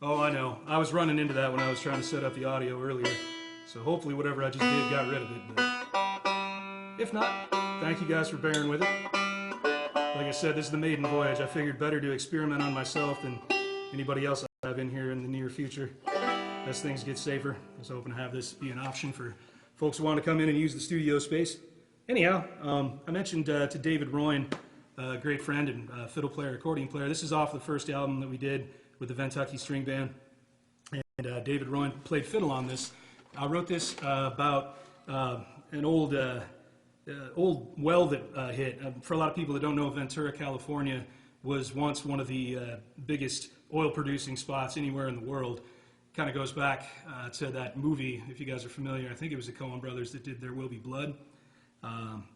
Oh, I know. I was running into that when I was trying to set up the audio earlier. So hopefully whatever I just did got rid of it. But if not, thank you guys for bearing with it. Like I said, this is the maiden voyage. I figured better to experiment on myself than anybody else I have in here in the near future. As things get safer, I was hoping to have this be an option for folks who want to come in and use the studio space. Anyhow, I mentioned to David Royne, a great friend and fiddle player, accordion player. This is off the first album that we did with the Ventucky String Band. And David Royne played fiddle on this. I wrote this about an old well that hit. For a lot of people that don't know, Ventura, California was once one of the biggest oil-producing spots anywhere in the world. Kind of goes back to that movie, if you guys are familiar. I think it was the Coen brothers that did There Will Be Blood.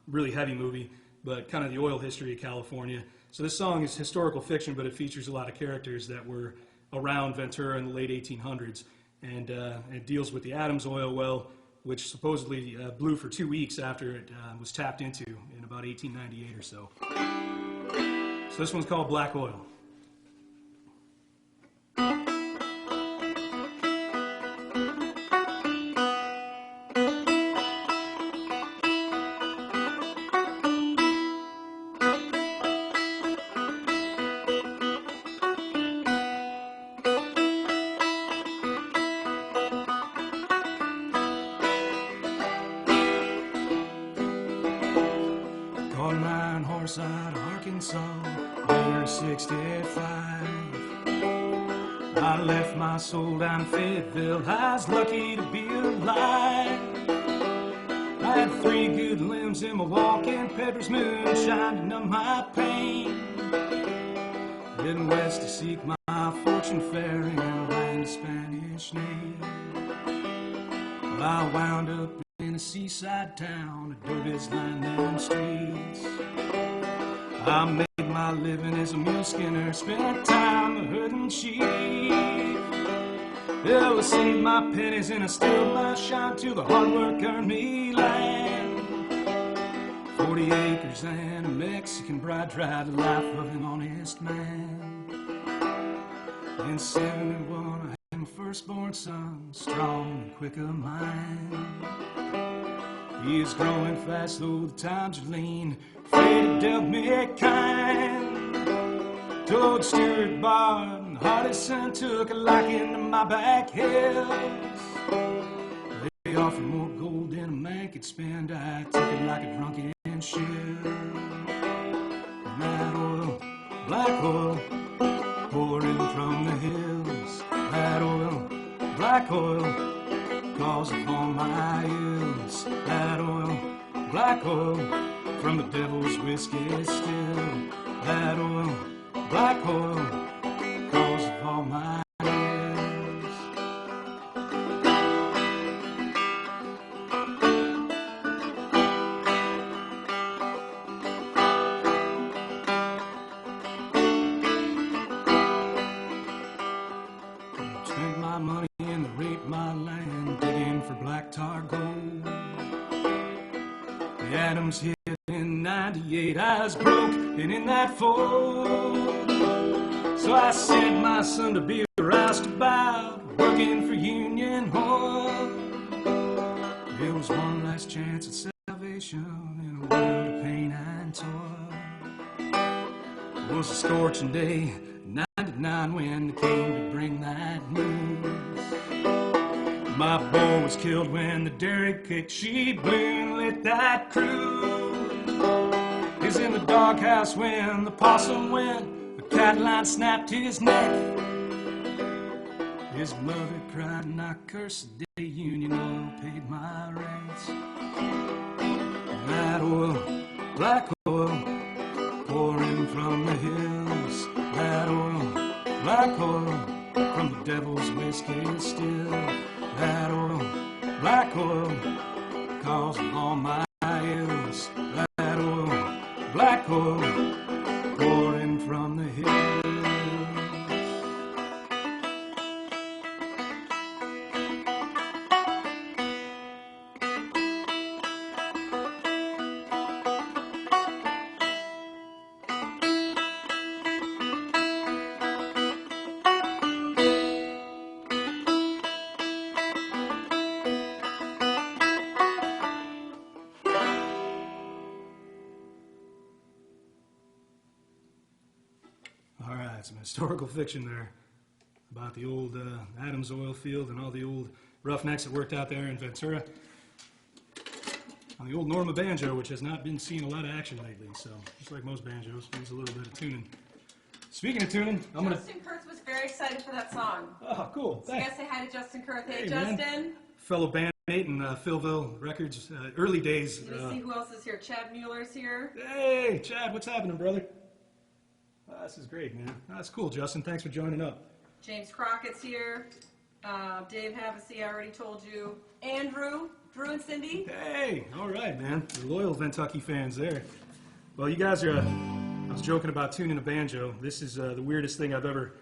Really heavy movie, but kind of the oil history of California. So this song is historical fiction, but it features a lot of characters that were around Ventura in the late 1800s. And it deals with the Adams oil well, which supposedly blew for 2 weeks after it was tapped into in about 1898 or so. So this one's called Black Oil. Out of Arkansas, year 65. I left my soul down in Fayetteville. I was lucky to be alive. I had 3 good limbs in my walking, Pepper's moonshine to numb my pain. Heading west to seek my fortune fair in a land of Spanish name. Well, I wound up in a seaside town, adobe's lined them streets. I made my living as a mule skinner, spent time herding sheep. I saved my pennies and I stilled my shine till the hard work earned me land. 40 acres and a Mexican bride tried the life of an honest man. In 71 I had my firstborn son, strong and quick of mind. He is growing fast though the times are lean. Fate dealt me kind. Told Stuart Bard and the hardest son took a liking to my back hills. They offered more gold than a man could spend. I took it like a drunken ship. And that oil, black oil, pouring from the hills. That oil, black oil, calls upon my ills. That oil, black oil, from the devil's whiskey still. That oil, black oil, calls upon my ills. Spent my money and they raped my land, digging for black tar gold. The Adams hit in 98, I was broke and in that fold. So I sent my son to be a roustabout, working for Union Oil. There was one last chance at salvation in a world of pain and toil. It was a scorching day, 99, when they came to bring that news. My boy was killed when the derrick kicked, she blew and lit that crew. He's in the doghouse when the possum went, the cat line snapped his neck. His mother cried and I cursed the day Union Oil paid my rents. That oil, black oil, pouring from the hills. That oil, black oil, from the devil's whiskey still. That oil, black oil, calls upon my ills. That oil, black oil, pouring from the hills. some historical fiction there about the old Adams oil field and all the old roughnecks that worked out there in Ventura. On the old Norma banjo, which has not been seeing a lot of action lately, so just like most banjos, needs a little bit of tuning. Speaking of tuning, Justin Kurth was very excited for that song. Oh, cool. So you guys say hi to Justin Kurth. Hey, Justin. Man. Fellow bandmate in Philville Records, early days. Let's see who else is here. Chad Mueller's here. Hey, Chad, what's happening, brother? This is great, man. That's cool, Justin. Thanks for joining up. James Crockett's here. Dave Havacy, I already told you. Andrew, Drew and Cindy. Hey, all right, man. The loyal Ventucky fans there. Well, you guys are, I was joking about tuning a banjo. This is the weirdest thing I've ever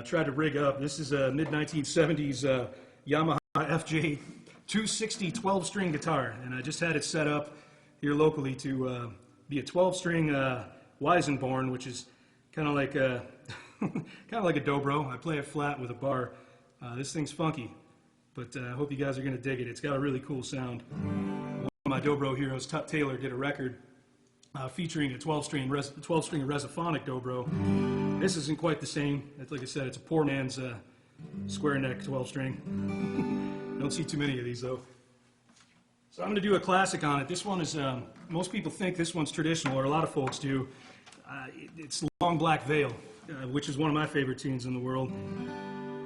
tried to rig up. This is a mid-1970s Yamaha FJ 260 12-string guitar, and I just had it set up here locally to be a 12-string Weisenborn, which is kind of like a dobro. I play it flat with a bar. This thing's funky, but I hope you guys are going to dig it. It's got a really cool sound. One of my dobro heroes, Tut Taylor, did a record featuring a 12-string resophonic dobro. This isn't quite the same. Like I said, it's a poor man's square neck 12-string. Don't see too many of these, though. So I'm going to do a classic on it. This one is, most people think this one's traditional, or a lot of folks do. It's Long Black Veil, which is one of my favorite tunes in the world.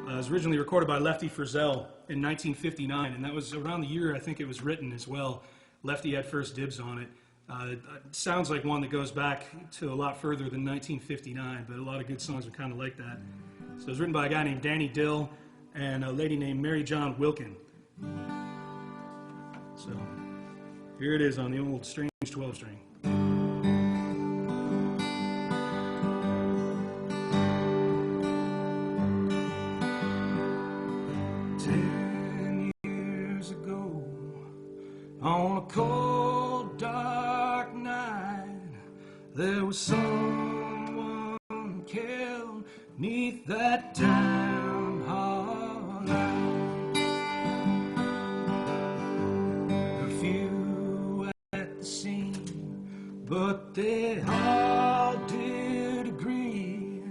It was originally recorded by Lefty Frizzell in 1959, and that was around the year I think it was written as well. Lefty had first dibs on it. It sounds like one that goes back to a lot further than 1959, but a lot of good songs are kind of like that. So it was written by a guy named Danny Dill and a lady named Mary John Wilkin. So here it is on the old strange 12-string. 10 years ago, on a cold, dark night, there was someone killed 'neath that town hall light. A few at the scene, but they all did agree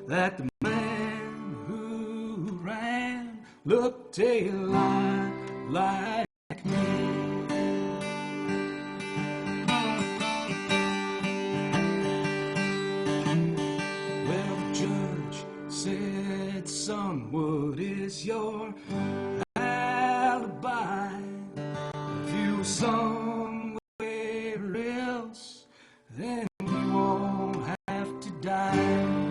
that the man who ran looked a lot like me. Well, the judge said, son, what is your alibi? If you were somewhere else, then you won't have to die.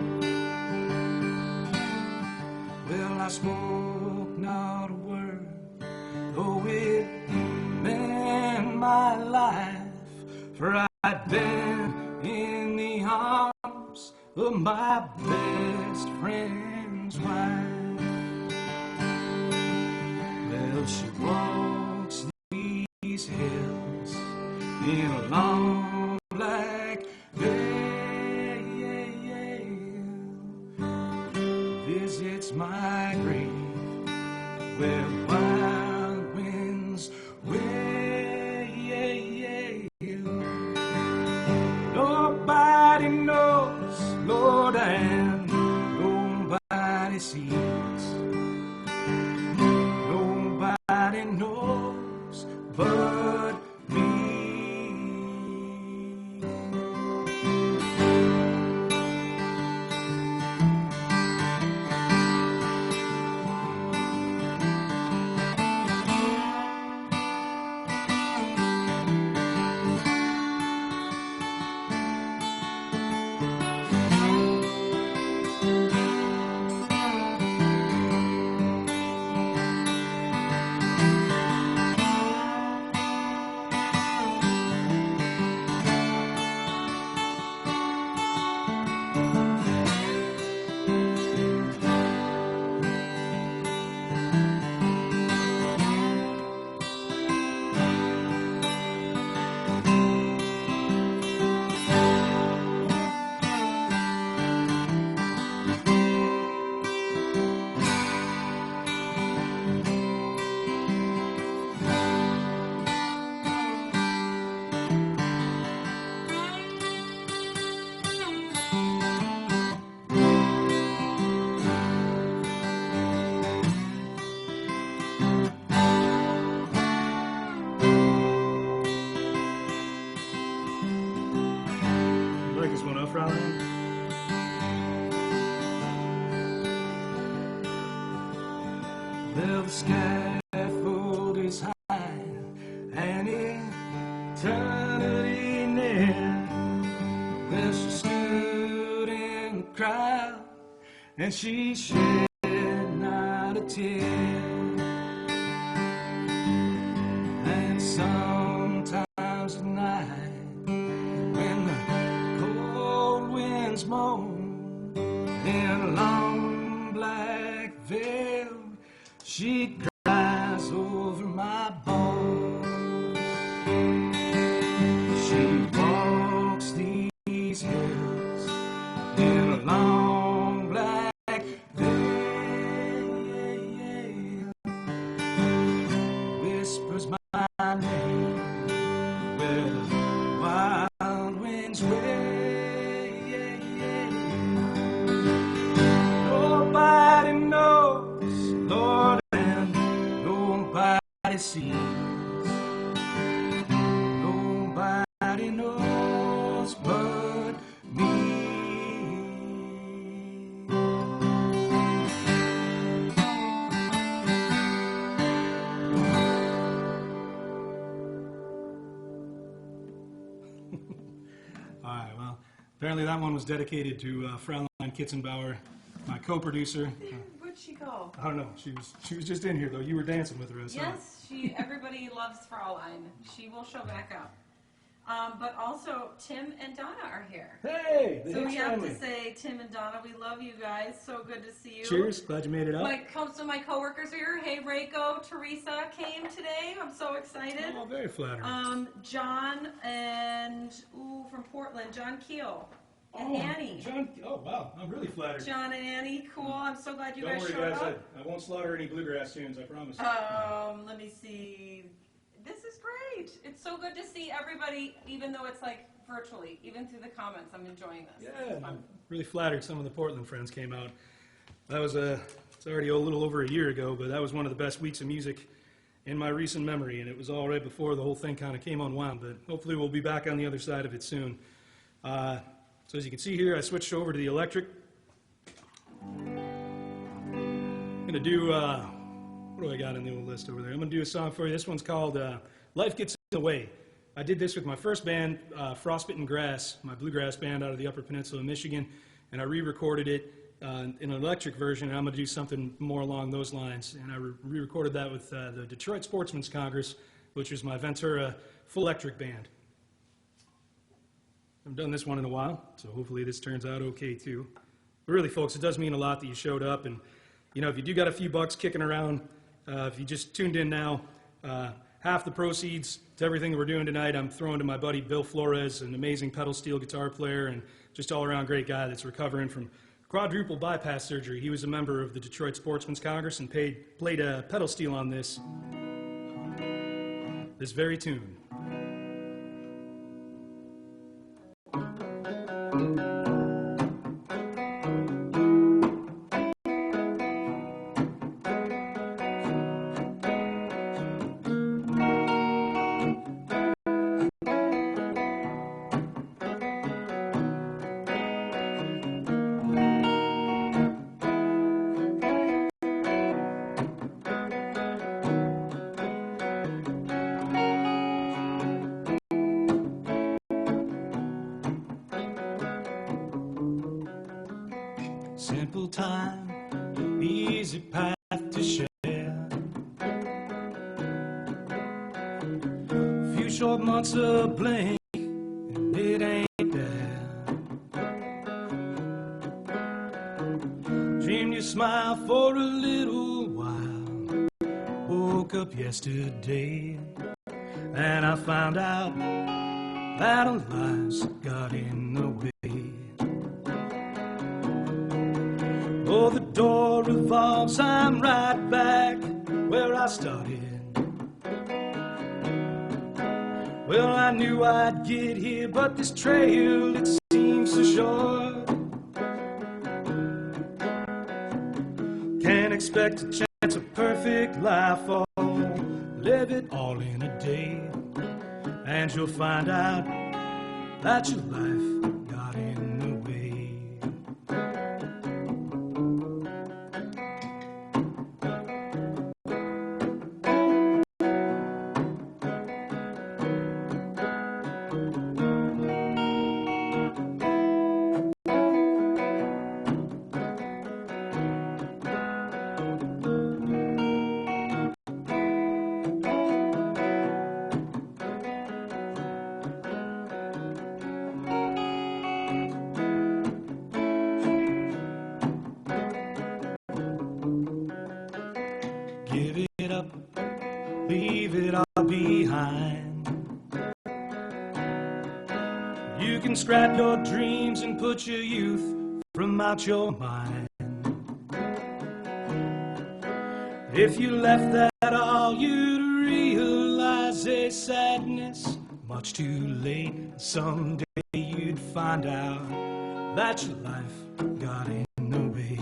Well, I spoke not a word, though it meant my life, for I'd been in the arms of my best friend's wife. Well, she walks these hills in a long black veil, visits my grave where wild winds wail. Nobody knows, Lord, and nobody sees. Nobody knows but me. Well, the scaffold is high and eternity near. Well, she stood in the crowd and she shed not a tear. And sometimes at night, when the cold winds moan in a long black veil, she cries over my bones. She walks these hills in a long black veil, whispers my name where the wild winds wail. Nobody knows, Lord, and nobody sees. Nobody knows but me. All right, well, apparently that one was dedicated to Fraulein Kitzenbauer, my co-producer. Where'd she go? I don't know. She was just in here though. You were dancing with her. I saw. Yes, everybody loves Fraulein. She will show back up. But also, Tim and Donna are here. Hey, the So we Hicks have family. to say, Tim and Donna, we love you guys. So good to see you. Cheers. Glad you made it out. So my coworkers are here. Hey, Reiko, Teresa came today. I'm so excited. Oh, very flattering. John and, from Portland, John Keel and Annie. John. Oh, wow. I'm really flattered. John and Annie, cool. I'm so glad you Don't guys worry, showed guys. up. I won't slaughter any bluegrass tunes. I promise. Let me see. This is great. It's so good to see everybody, even though it's like virtually, even through the comments. I'm enjoying this. Yeah, I'm really flattered. Some of the Portland friends came out. That was it's already a little over a year ago, but that was one of the best weeks of music in my recent memory, and it was all right before the whole thing kind of came unwound, but hopefully we'll be back on the other side of it soon. So as you can see here, I switched over to the electric. I'm going to do, what do I got on the old list over there? I'm going to do a song for you. This one's called Life Gets in the Way. I did this with my first band, Frostbitten Grass, my bluegrass band out of the Upper Peninsula of Michigan, and I re-recorded it in an electric version, and I'm going to do something more along those lines. And I re-recorded that with the Detroit Sportsmen's Congress, which is my Ventura full electric band. I haven't done this one in a while, so hopefully this turns out okay too. But really, folks, it does mean a lot that you showed up, and you know, if you do got a few bucks kicking around, if you just tuned in now, half the proceeds to everything that we're doing tonight, I'm throwing to my buddy Bill Flores, an amazing pedal steel guitar player and just all-around great guy that's recovering from quadruple bypass surgery. He was a member of the Detroit Sportsmen's Congress and played pedal steel on this very tune. Simple time, easy path to share. Few short months of blink, and it ain't there. Dreamed you smile for a little while. Woke up yesterday, and I found out that our lives got in the way. Oh, the door revolves, I'm right back where I started. Well, I knew I'd get here, but this trail, it seems so short. Can't expect a chance, a perfect life, or live it all in a day. And you'll find out that your life got in the way. give it up, leave it all behind. You can scrap your dreams and put your youth from out your mind. If you left that all, you'd realize a sadness much too late. Someday you'd find out that your life got in the way.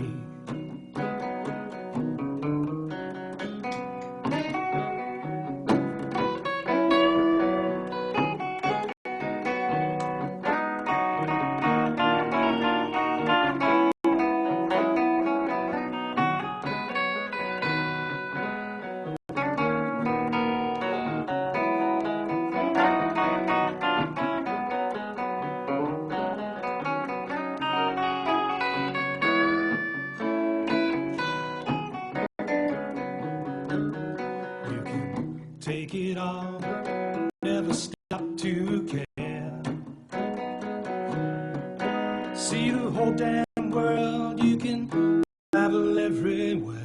Take it all, never stop to care. See the whole damn world, you can travel everywhere.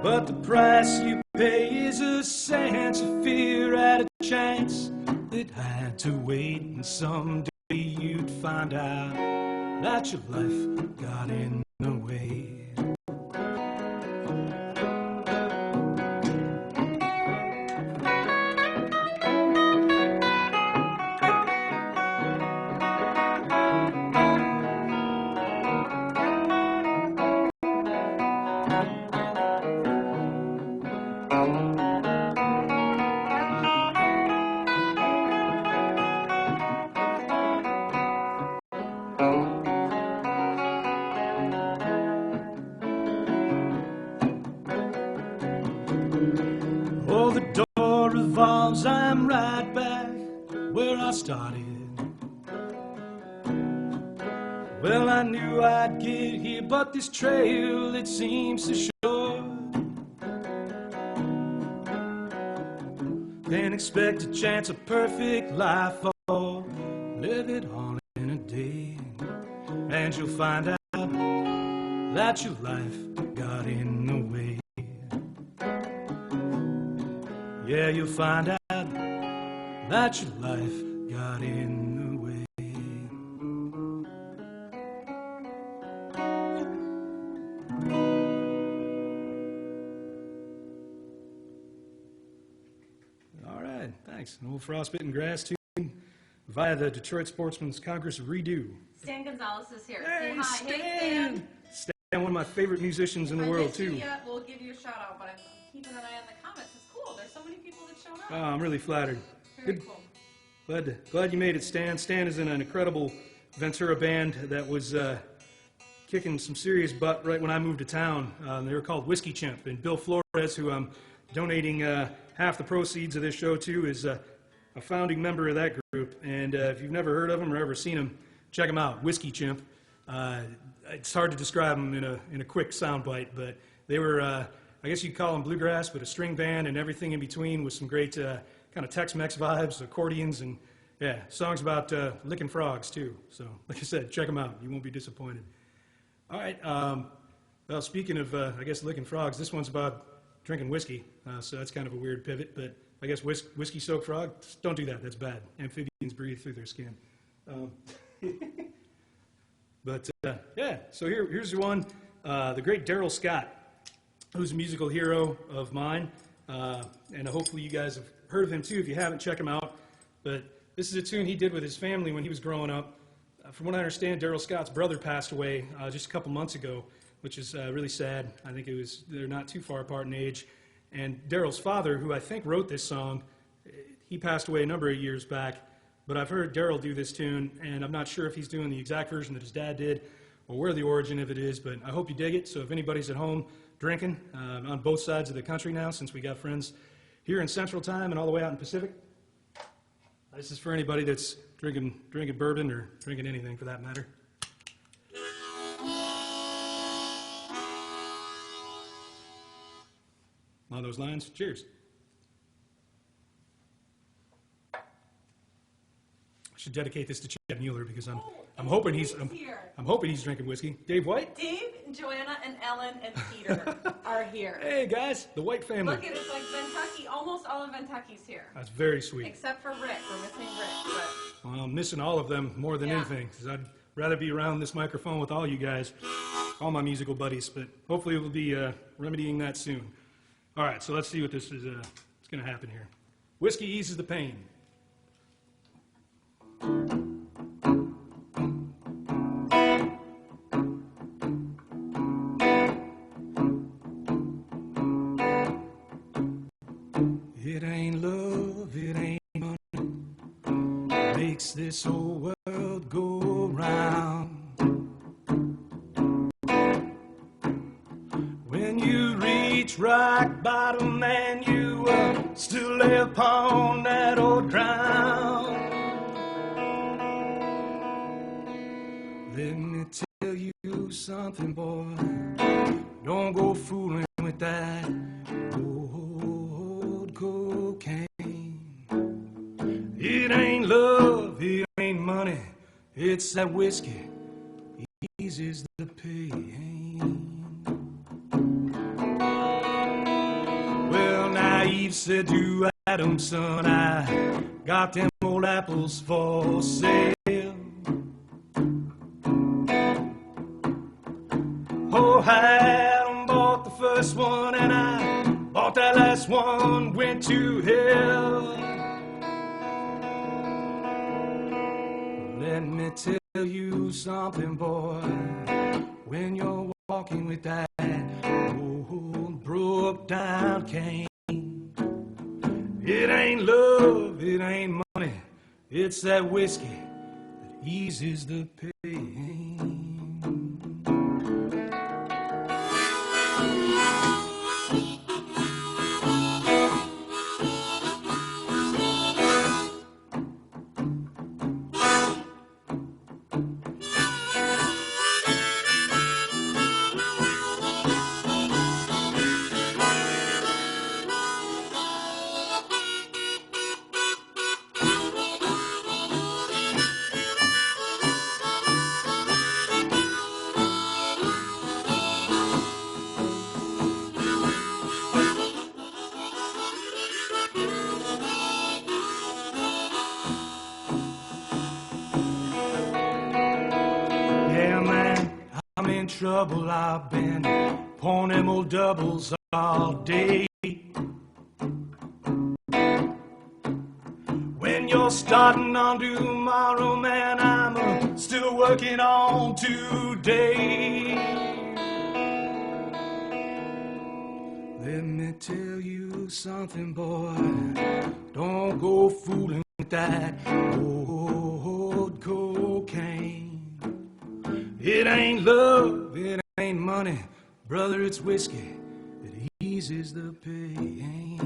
But the price you pay is a sense of fear at a chance that had to wait. And someday you'd find out that your life got in the way. Oh, the door revolves, I'm right back where I started. Well, I knew I'd get here, but this trail, it seems so short. Can't expect a chance, a perfect life, or live it all in a day. And you'll find out that your life got in the way. Yeah, you'll find out that your life got in the way. All right, thanks. An old frostbitten grass tune via the Detroit Sportsmen's Congress redo. Stan Gonzalez is here. Hey, Say hi. Stan! Hey, Stan. Stan, one of my favorite musicians in the world, too. Yeah, we'll give you a shout out, but I'm keeping an eye on the comments. It's cool. There's so many people that showed up. Oh, I'm really flattered. Very cool. Glad you made it, Stan. Stan is in an incredible Ventura band that was kicking some serious butt right when I moved to town. They were called Whiskey Chimp, and Bill Flores, who I'm donating half the proceeds of this show to, is a founding member of that group. And if you've never heard of them or ever seen them, check them out. Whiskey Chimp. It's hard to describe them in a quick soundbite, but they were, I guess you'd call them bluegrass, but a string band and everything in between with some great kind of Tex-Mex vibes, accordions, and yeah, songs about licking frogs too. So, like I said, check them out. You won't be disappointed. All right. Well, speaking of, I guess, licking frogs, this one's about drinking whiskey. So that's kind of a weird pivot, but I guess whiskey-soaked frog, don't do that. That's bad. Amphibians breathe through their skin. But yeah, so here's one. The great Daryl Scott, who's a musical hero of mine, and hopefully you guys have heard of him too. If you haven't, check him out. But this is a tune he did with his family when he was growing up. From what I understand, Daryl Scott's brother passed away just a couple months ago, which is really sad. I think they're not too far apart in age. And Daryl's father, who I think wrote this song, he passed away a number of years back. But I've heard Daryl do this tune, and I'm not sure if he's doing the exact version that his dad did or where the origin of it is, but I hope you dig it. So if anybody's at home drinking on both sides of the country now, since we got friends here in Central Time and all the way out in Pacific, this is for anybody that's drinking bourbon or drinking anything for that matter. Along those lines, cheers. should dedicate this to Chad Mueller because I'm hoping he's drinking whiskey. Dave White? Dave, Joanna, and Ellen, and Peter are here. Hey guys, the White family. Look at it, it's like Ventucky. Almost all of Ventucky's here. That's very sweet. Except for Rick. We're missing Rick. But... Well, I'm missing all of them more than anything because I'd rather be around this microphone with all you guys, all my musical buddies. But hopefully we'll be remedying that soon. All right, so let's see what this is. What's going to happen here. Whiskey eases the pain. It ain't love, it ain't money, makes this whole world go round. When you reach rock bottom and you still lay upon that old ground, let me tell you something, boy, don't go fooling with that old cocaine. It ain't love, it ain't money, it's that whiskey eases the pain. Well, now Eve said to Adam, son, I got them old apples for sale. Oh, Adam bought the first one and I bought that last one, went to hell. Let me tell you something, boy, when you're walking with that old broke down cane, it ain't love, it ain't money, it's that whiskey that eases the pain. Trouble, I've been pouring them old doubles all day. When you're starting on tomorrow, man, I'm still working on today. Let me tell you something, boy, don't go fooling with that old cocaine. It ain't love, it ain't money, brother, it's whiskey that eases the pain.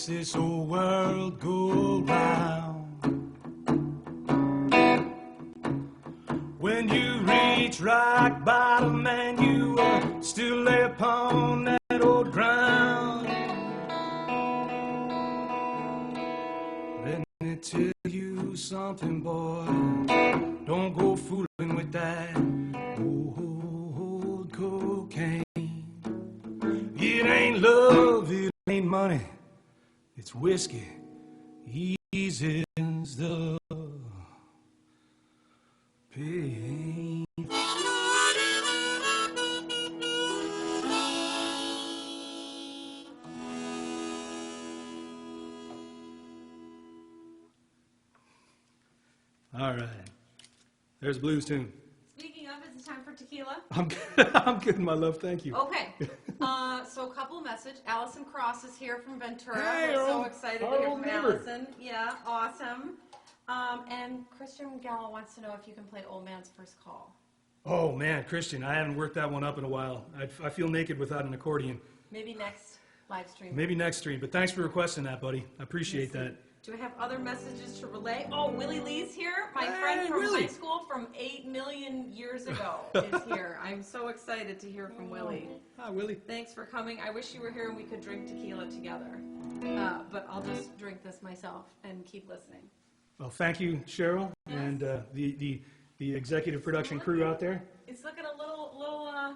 This whole world go round. rock bottom and you still lay upon that old ground. Let me tell you something, boy, don't go fooling with that old cocaine. It ain't love, it ain't money, it's whiskey eases the pain. All right, there's a blues tune. Speaking of, is it time for tequila? I'm good. I'm good, my love. Thank you. Okay. So a couple of message. Allison Cross is here from Ventura. Hey, We're so excited to hear from neighbor. Allison. Yeah, awesome. And Christian Gallo wants to know if you can play Old Man's First Call. Oh man, Christian, I haven't worked that one up in a while. I feel naked without an accordion. Maybe next live stream. Maybe next stream, but thanks for requesting that, buddy. I appreciate that. Do I have other messages to relay? Oh, Willie Lee's here. My friend from high school from 8 million years ago is here. I'm so excited to hear from Willie. Hi, Willie. Thanks for coming. I wish you were here and we could drink tequila together. But I'll just drink this myself and keep listening. Well, thank you, Cheryl, and the executive production crew out there. It's looking a little.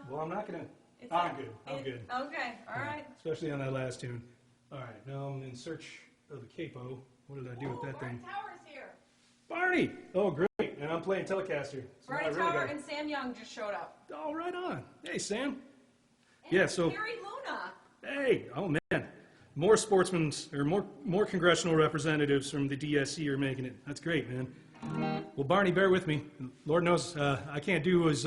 Well, I'm not gonna. I'm good. I'm good. Okay, all right. Especially on that last tune. All right, now I'm in search of the capo. What did I do with that thing? Barney Tower's here. Barney! Oh, great. And I'm playing Telecaster. So Barney Tower and Sam Young just showed up. Oh, right on. Hey, Sam. And Yeah, so. Gary Luna. Hey, oh man. More sportsmen, or more congressional representatives from the DSC are making it. That's great, man. Well, Barney, bear with me. Lord knows I can't do as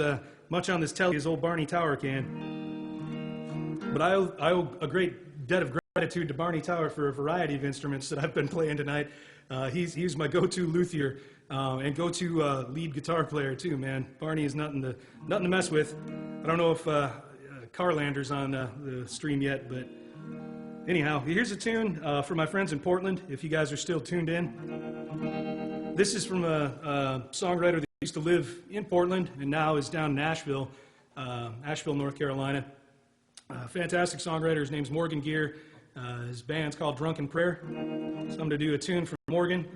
much on this telly as old Barney Tower can. But I owe a great debt of gratitude to Barney Tower for a variety of instruments that I've been playing tonight. He's my go-to luthier and go-to lead guitar player too, man. Barney is nothing to mess with. I don't know if Carlander's on the stream yet, but anyhow, here's a tune for my friends in Portland, if you guys are still tuned in. This is from a songwriter that used to live in Portland and now is down in Asheville, North Carolina. Fantastic songwriter. His name's Morgan Gear. His band's called Drunken Prayer. So I'm going to do a tune from Morgan.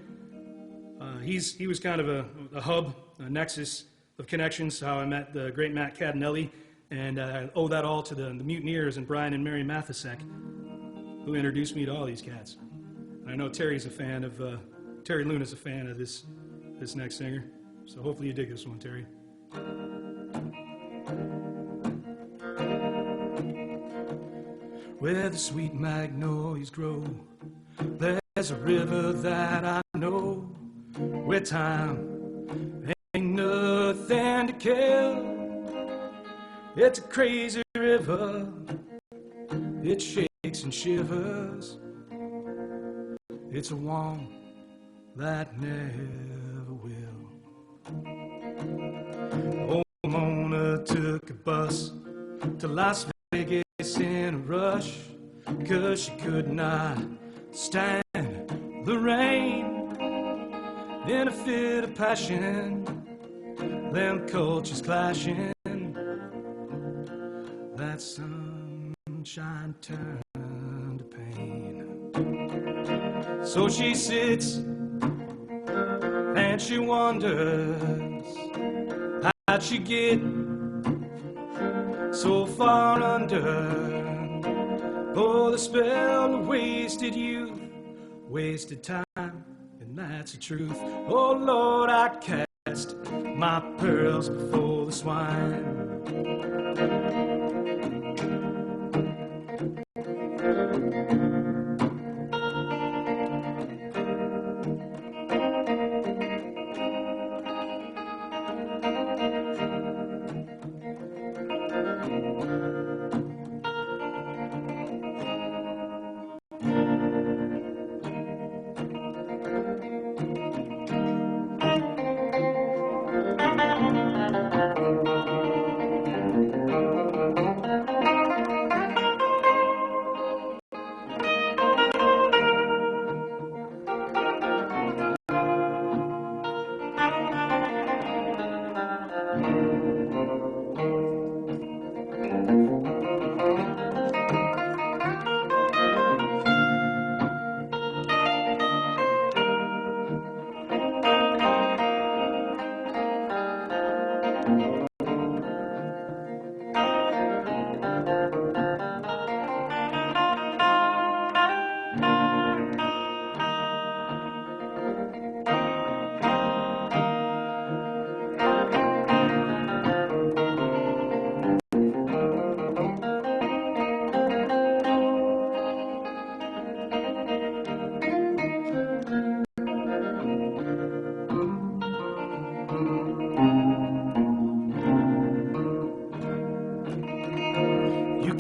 He was kind of a hub, a nexus of connections, how I met the great Matt Cadinelli, and I owe that all to the Mutineers and Brian and Mary Mathesek, who introduced me to all these cats. And I know Terry's a fan of, Terry Luna's a fan of this next singer, so hopefully you dig this one, Terry. Where the sweet magnolias grow, there's a river that I know, where time ain't nothing to kill. It's a crazy river, it shakes and shivers. It's a one that never will. Old Mona took a bus to Las Vegas in a rush, 'cause she could not stand the rain. In a fit of passion, them cultures clashing, that sunshine turned to pain. So she sits and she wonders how'd she get so far under. Oh, the spell of wasted youth, wasted time, and that's the truth. Oh Lord, I cast my pearls before the swine.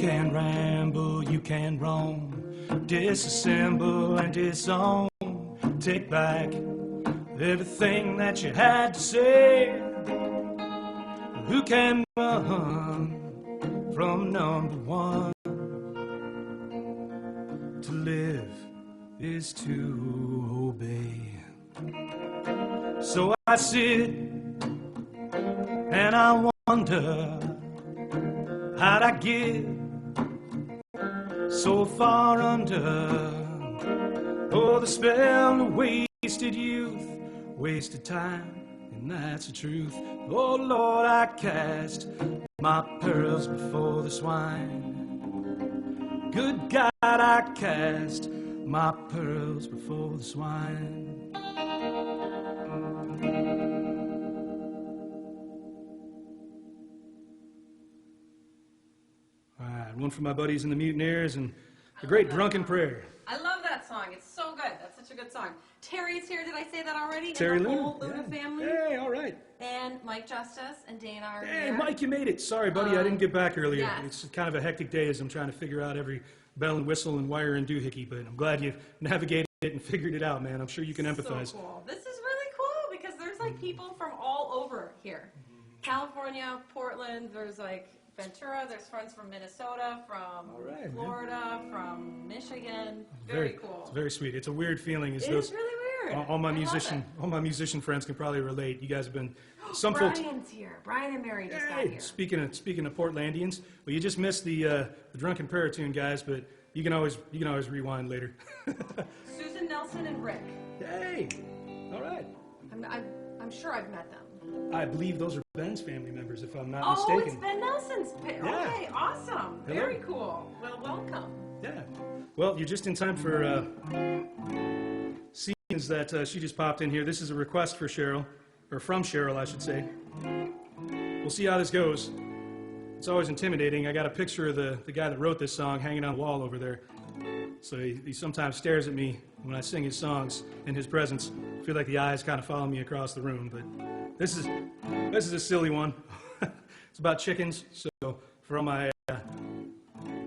can ramble, you can roam, disassemble and disown. Take back everything that you had to say. Who can run from number one? To live is to obey. So I sit and I wonder, how'd I get so far under? Oh, the spell of wasted youth, wasted time, and that's the truth. Oh Lord, I cast my pearls before the swine. Good God, I cast my pearls before the swine. All right, one for my buddies in the Mutineers and a great drunken prayer. I love that song. It's so good. That's such a good song. Terry's here. Did I say that already? Terry and the Luna. whole Luna family. Hey, all right. And Mike Justice and Dana are Hey, here. Mike, you made it. Sorry, buddy, I didn't get back earlier. Yes. It's kind of a hectic day as I'm trying to figure out every bell and whistle and wire and doohickey, but I'm glad you navigated it and figured it out, man. I'm sure you can empathize. So cool. This is really cool because there's like people from all over here. California, Portland, there's like Ventura, there's friends from Minnesota, from Florida, from Michigan. Very cool. It's very sweet. It's a weird feeling. It's really weird. All my musician friends can probably relate. You guys have been some Brian's here. Brian and Mary just got here. Speaking of Portlandians, well, you just missed the drunken prayer tune, guys, but you can always rewind later. Susan Nelson and Rick. Hey, all right. I'm sure I've met them. I believe those are Ben's family members, if I'm not Oh, mistaken. it's Ben Nelson's. Okay, Yeah. awesome. Hello. Very cool. Well, welcome. Yeah. Well, you're just in time for scenes that she just popped in here. This is a request for Cheryl, or from Cheryl, I should say. We'll see how this goes. It's always intimidating. I got a picture of the guy that wrote this song hanging on the wall over there. So he sometimes stares at me when I sing his songs in his presence. I feel like the eyes kind of follow me across the room, but this is a silly one. It's about chickens. So for all my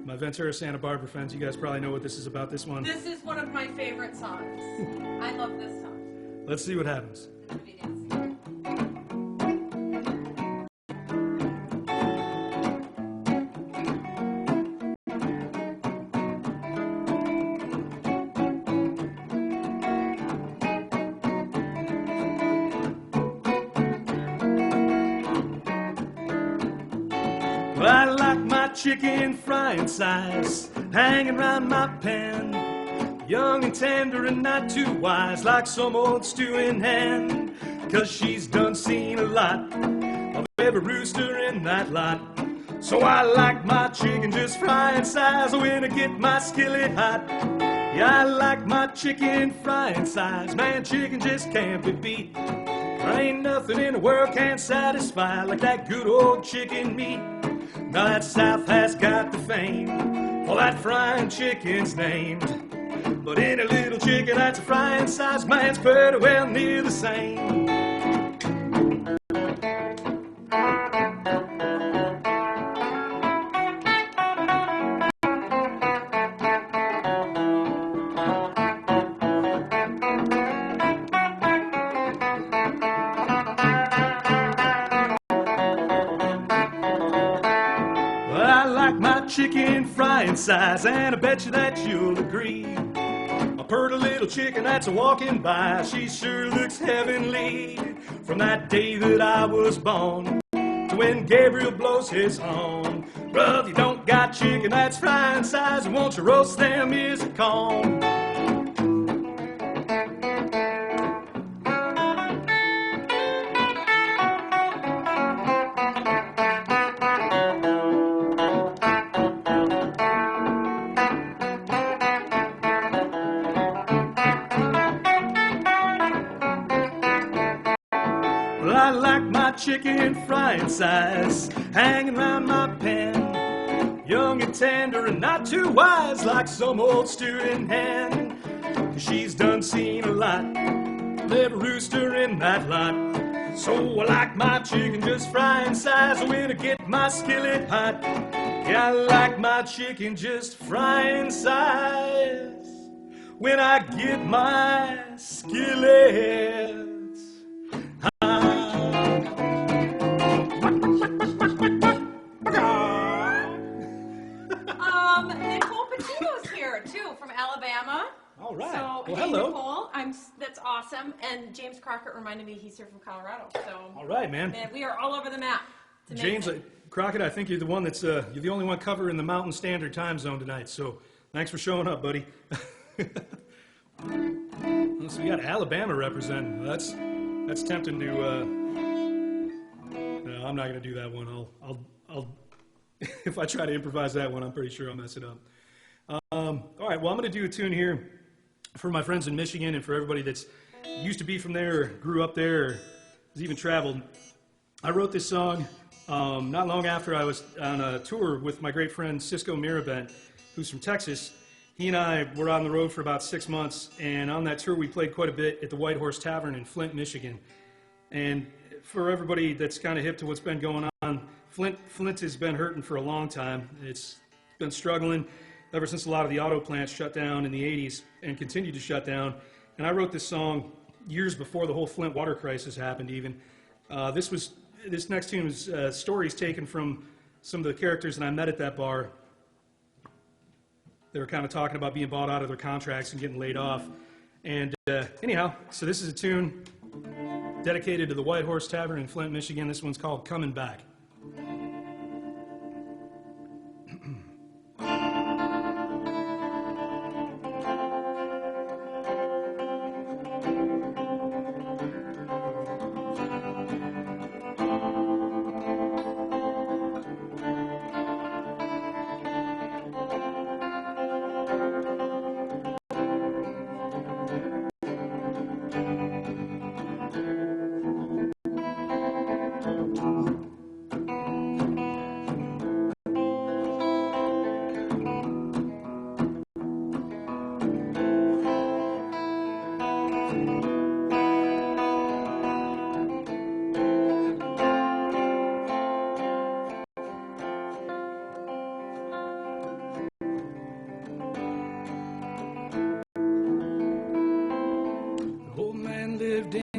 Ventura, Santa Barbara friends, you guys probably know what this is about. This one. This is one of my favorite songs. I love this song. Let's see what happens. Well, I like my chicken frying size, hanging around my pen, young and tender and not too wise, like some old stewing hen. 'Cause she's done seen a lot of every rooster in that lot. So I like my chicken just frying size when I get my skillet hot. Yeah, I like my chicken frying size, man, chicken just can't be beat. There ain't nothing in the world can satisfy like that good old chicken meat. Now that South has got the fame for that frying chicken's named. But any little chicken that's a frying size, man's pretty well near the same. Chicken frying size, and I bet you that you'll agree. A purty little chicken that's a walking by, she sure looks heavenly. From that day that I was born to when Gabriel blows his horn. Brother, you don't got chicken that's frying size, won't you roast them ears of corn? I like my chicken frying size, hanging around my pen, young and tender and not too wise, like some old stewing hen. 'Cause she's done seen a lot, every rooster in that lot. So I like my chicken just frying size when I get my skillet hot. Yeah, I like my chicken just frying size when I get my skillets. Nicole Petito's here too from Alabama. All right. So, well, hey, hello. Nicole, that's awesome. And James Crockett reminded me he's here from Colorado. So, all right, man. We are all over the map. James Crockett, I think you're the one you're the only one covering the Mountain Standard Time Zone tonight. So, thanks for showing up, buddy. So we got Alabama representing. That's tempting to. No, I'm not going to do that one. I'll if I try to improvise that one, I'm pretty sure I'll mess it up. All right, well, I'm going to do a tune here for my friends in Michigan and for everybody that's used to be from there, or grew up there, or has even traveled. I wrote this song not long after I was on a tour with my great friend Cisco Mirabent, who's from Texas. He and I were on the road for about 6 months, and on that tour we played quite a bit at the White Horse Tavern in Flint, Michigan. And for everybody that's kind of hip to what's been going on, Flint has been hurting for a long time. It's been struggling ever since a lot of the auto plants shut down in the 80s and continued to shut down. And I wrote this song years before the whole Flint water crisis happened even. This next tune was stories taken from some of the characters that I met at that bar. They were kind of talking about being bought out of their contracts and getting laid off. And anyhow, so this is a tune dedicated to the White Horse Tavern in Flint, Michigan. This one's called Coming Back.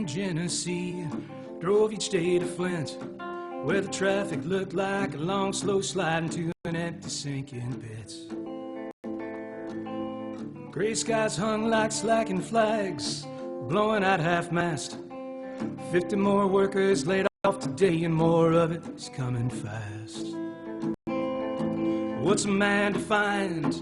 Genesee, drove each day to Flint, where the traffic looked like a long, slow slide into an empty sinking pit. Gray skies hung like slacking flags, blowing out half-mast. 50 more workers laid off today, and more of it is coming fast. What's a man to find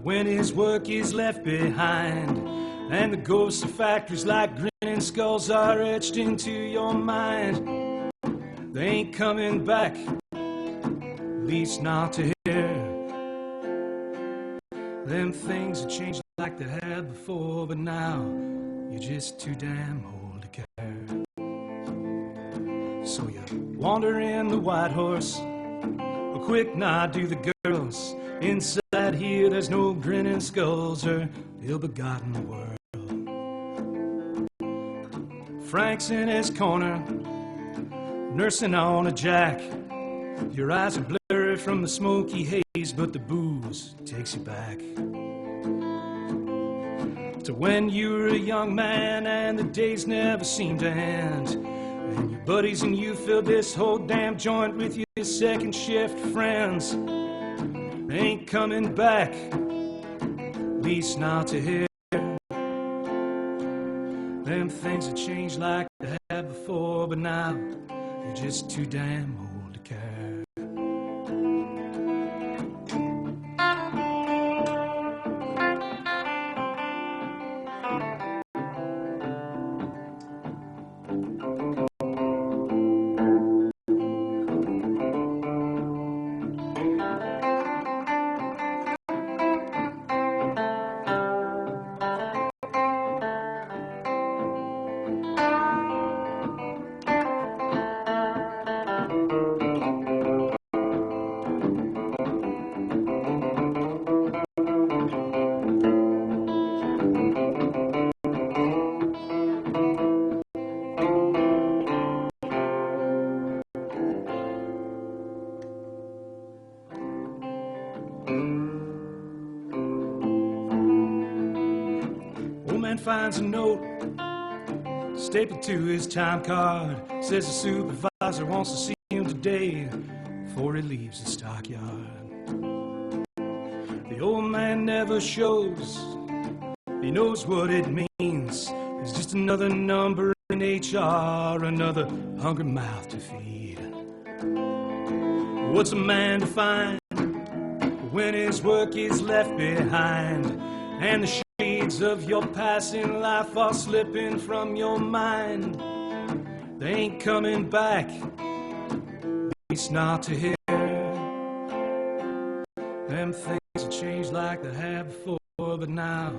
when his work is left behind, and the ghosts of factories like grinning skulls are etched into your mind? They ain't coming back, at least not to hear. Them things have changed like they had before, but now you're just too damn old to care. So you wander in the White Horse, a quick nod to the girls. Inside here there's no grinning skulls or ill-begotten world. Frank's in his corner, nursing on a jack. Your eyes are blurry from the smoky haze, but the booze takes you back to when you were a young man and the days never seemed to end, and your buddies and you filled this whole damn joint with your second shift friends. They ain't coming back, at least not to hear. Them things have changed like they had before, but now you're just too damn old to care. Old man finds a note stapled to his time card. Says the supervisor wants to see him today before he leaves the stockyard. The old man never shows, he knows what it means. It's just another number in HR, another hungry mouth to feed. What's a man to find when his work is left behind, and the shades of your passing life are slipping from your mind? They ain't coming back, at least not to hear. Them things have changed like they have before, but now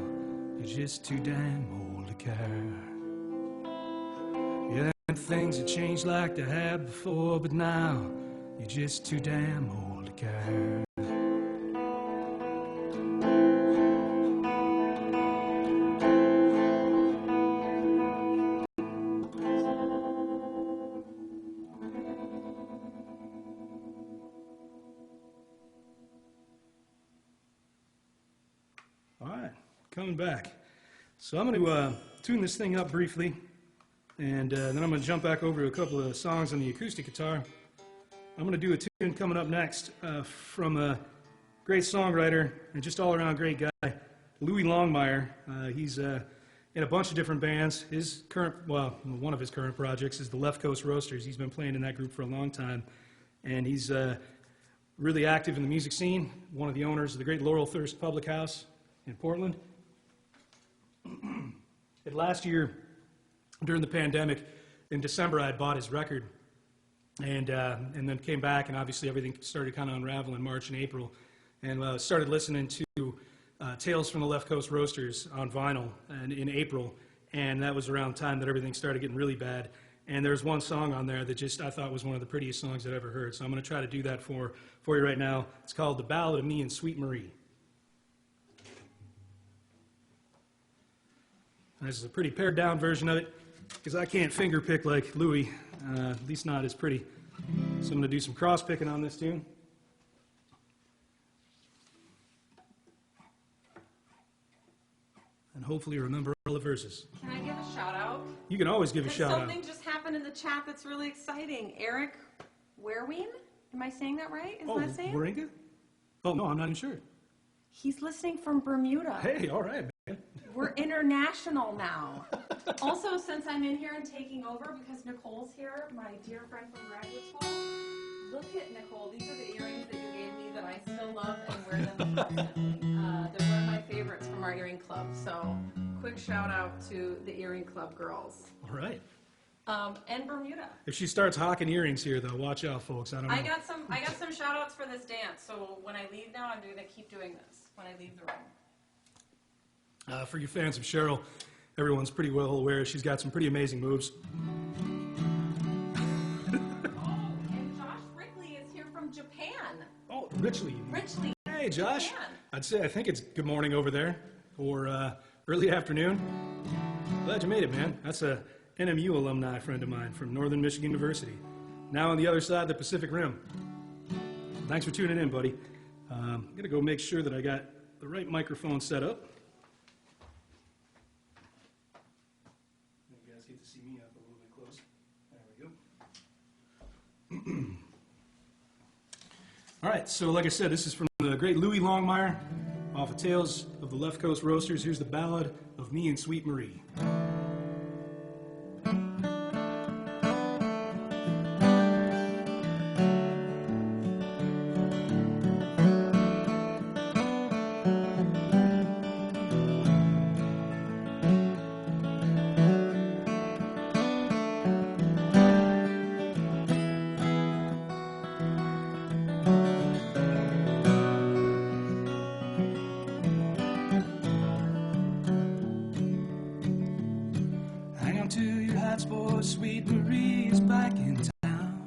you're just too damn old to care. Yeah, them things have changed like they have before, but now you're just too damn old to care. All right, coming back. So I'm going to tune this thing up briefly, and then I'm going to jump back over to a couple of songs on the acoustic guitar. I'm going to do a tune coming up next from a great songwriter and just all-around great guy, Louis Longmire. He's in a bunch of different bands. His current, well, one of his current projects is the Left Coast Roasters. He's been playing in that group for a long time, and he's really active in the music scene. One of the owners of the great Laurel Thirst Public House in Portland. And last year, during the pandemic, in December, I had bought his record, and then came back, and obviously everything started kind of unravel in March and April, and started listening to Tales from the Left Coast Roasters on vinyl and in April, and that was around the time that everything started getting really bad. And there's one song on there that just I thought was one of the prettiest songs I'd ever heard, so I'm going to try to do that for you right now. It's called The Ballad of Me and Sweet Marie. And this is a pretty pared down version of it, because I can't finger pick like Louis, at least not as pretty. So I'm going to do some cross picking on this tune. And hopefully remember all the verses. Can I give a shout out? You can always give a shout out. Something just happened in the chat that's really exciting. Eric Werween? Am I saying that right? Is that saying? Waringa? Oh, no, I'm not even sure. He's listening from Bermuda. Hey, all right, man. We're international now. Also, since I'm in here and taking over, because Nicole's here, my dear friend from graduate school, look at Nicole. These are the earrings that you gave me that I still love and wear them constantly. They're one of my favorites from our earring club. So, quick shout out to the earring club girls. All right. And Bermuda. If she starts hawking earrings here, though, watch out, folks. I don't know. I got some shout outs for this dance. So when I leave now, I'm going to keep doing this when I leave the room. For you fans of Cheryl, everyone's pretty well aware she's got some pretty amazing moves. Oh, and Josh Rickley is here from Japan. Oh, Richley. Richley. Hey, Josh. Japan. I think it's good morning over there, or early afternoon. Glad you made it, man. That's a NMU alumni friend of mine from Northern Michigan University, now on the other side of the Pacific Rim. Thanks for tuning in, buddy. I'm going to go make sure that I got the right microphone set up. You guys get to see me up a little bit closer. There we go. All right, so like I said, this is from the great Louis Longmire off of Tales of the Left Coast Roasters. Here's the Ballad of Me and Sweet Marie. Sweet Marie is back in town.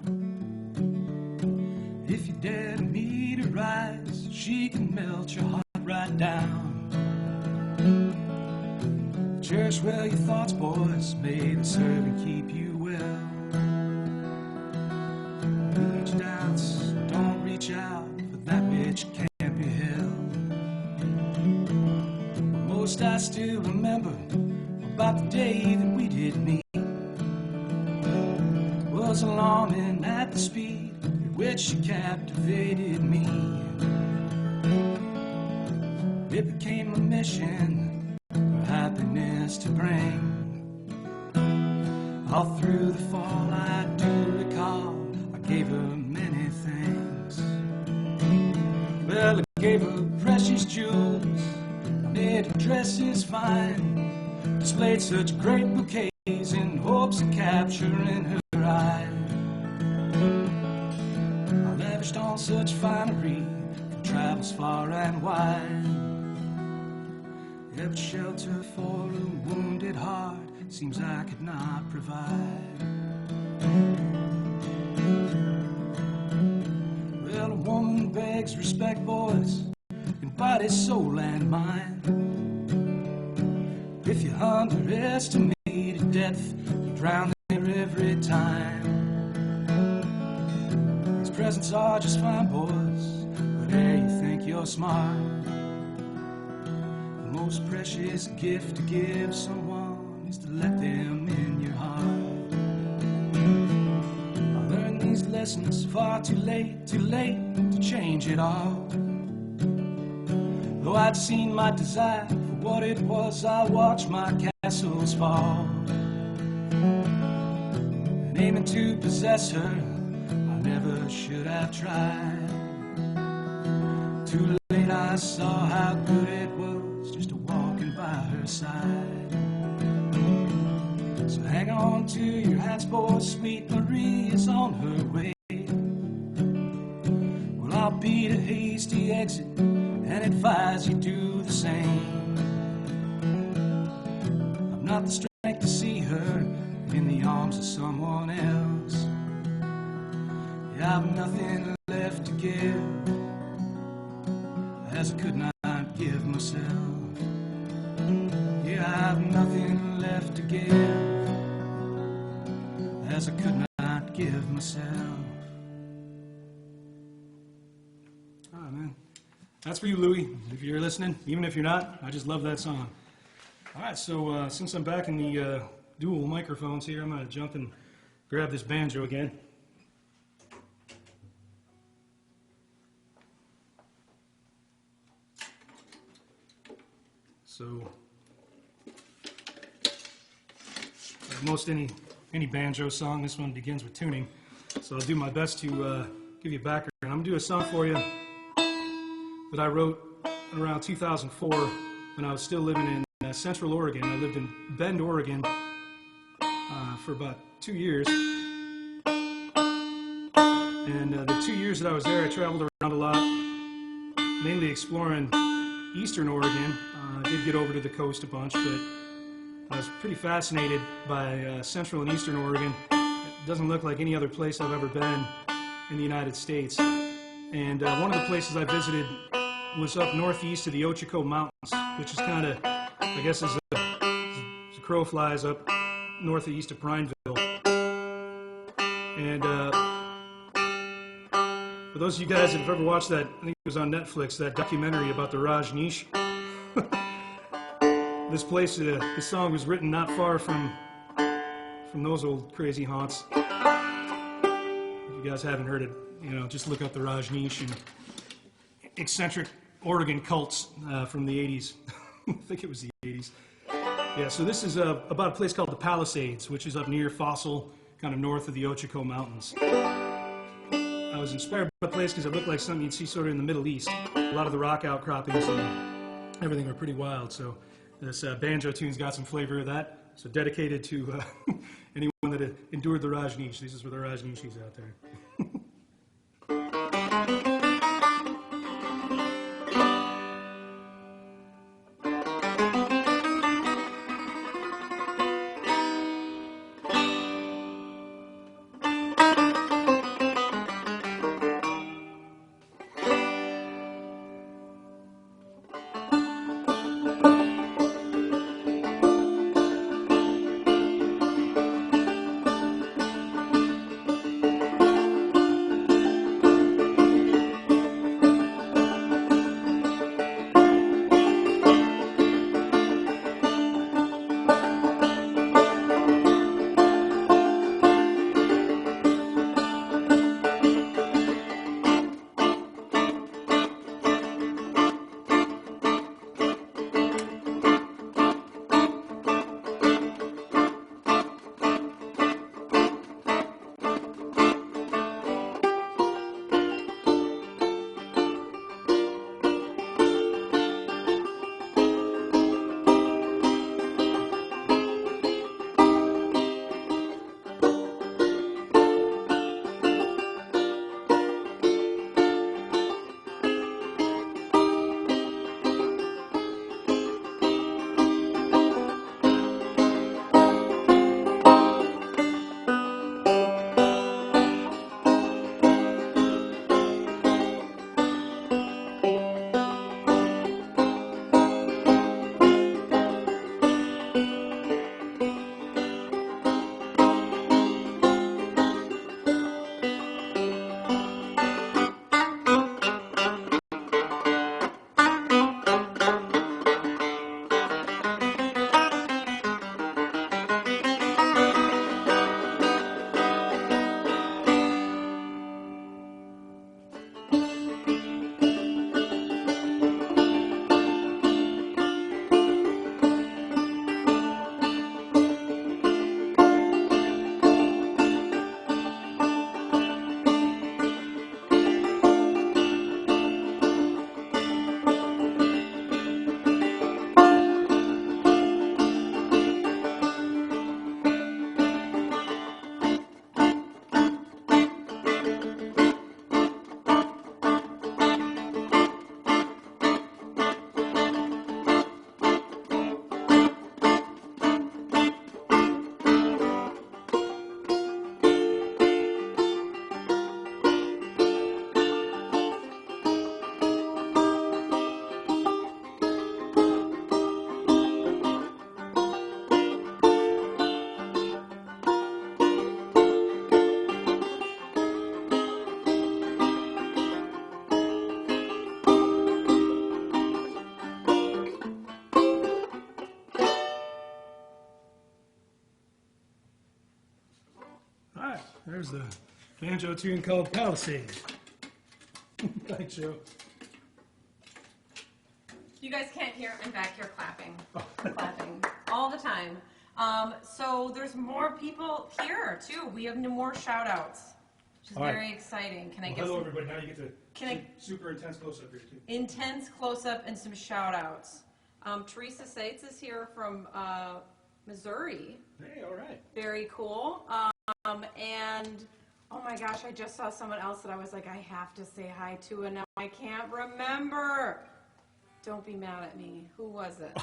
If you dare to meet her eyes, she can melt your heart right down. Cherish well your thoughts, boys, may they serve and keep you well. Reach doubts, don't reach out, for that bitch can't be held. First I still remember about the day that we did meet. Was alarming at the speed at which she captivated me. It became a mission for happiness to bring. All through the fall I do recall I gave her many things. Well, I gave her precious jewels, made her dresses fine, displayed such great bouquets in hopes of capturing her eye. I lavished on such finery from travels far and wide. Yet shelter for a wounded heart seems I could not provide. Well, a woman begs respect, boys, in body, soul, and mind. If you underestimate death, you drown there every time. These presents are just fine, boys, but hey, you think you're smart. The most precious gift to give someone is to let them in your heart. I learned these lessons far too late to change it all. Though I'd seen my desire for what it was, I watched my castles fall. And aiming to possess her, I never should have tried. Too late I saw how good it was just to walking by her side. So hang on to your hats, boys, sweet Marie is on her way. Well, I'll beat a hasty exit and advise you do the same. I've not the strength to see her in the arms of someone else. Yeah, I've nothing left to give, as I could not give myself. Yeah, I've nothing left to give, as I could not give myself. Oh, man. That's for you, Louie, if you're listening. Even if you're not, I just love that song. All right, so since I'm back in the dual microphones here, I'm going to jump and grab this banjo again. So, like most any banjo song, this one begins with tuning. So I'll do my best to give you a background. I'm going to do a song for you that I wrote around 2004 when I was still living in Central Oregon. I lived in Bend, Oregon for about 2 years. And the 2 years that I was there, I traveled around a lot, mainly exploring Eastern Oregon. I did get over to the coast a bunch, but I was pretty fascinated by Central and Eastern Oregon. It doesn't look like any other place I've ever been in the United States. And one of the places I visited was up northeast of the Ochico Mountains, which is kind of, I guess, as the crow flies up northeast of Prineville. And for those of you guys that have ever watched that, I think it was on Netflix, that documentary about the Rajneesh. This place, this song was written not far from those old crazy haunts. If you guys haven't heard it, just look up the Rajneesh and eccentric Oregon cults from the 80s. I think it was the 80s. Yeah, so this is about a place called the Palisades, which is up near Fossil, kind of north of the Ochico Mountains. I was inspired by the place because it looked like something you'd see sort of in the Middle East. A lot of the rock outcroppings and everything were pretty wild, so this banjo tune's got some flavor of that. So dedicated to anyone that endured the Rajneesh. This is for the Rajneeshis out there. there's the banjo tune called Palisade. Thanks, Joe. You guys can't hear, I'm back here clapping. Clapping all the time. So there's more people here, too. We have more shout-outs, which is very exciting. Can I get hello, everybody. Now you get to super intense close-up here, too. Intense close-up and some shout-outs. Teresa Sayles is here from Missouri. Hey, all right. Very cool. And, oh my gosh, I just saw someone else that I was like, I have to say hi to, and now I can't remember. Don't be mad at me. Who was it?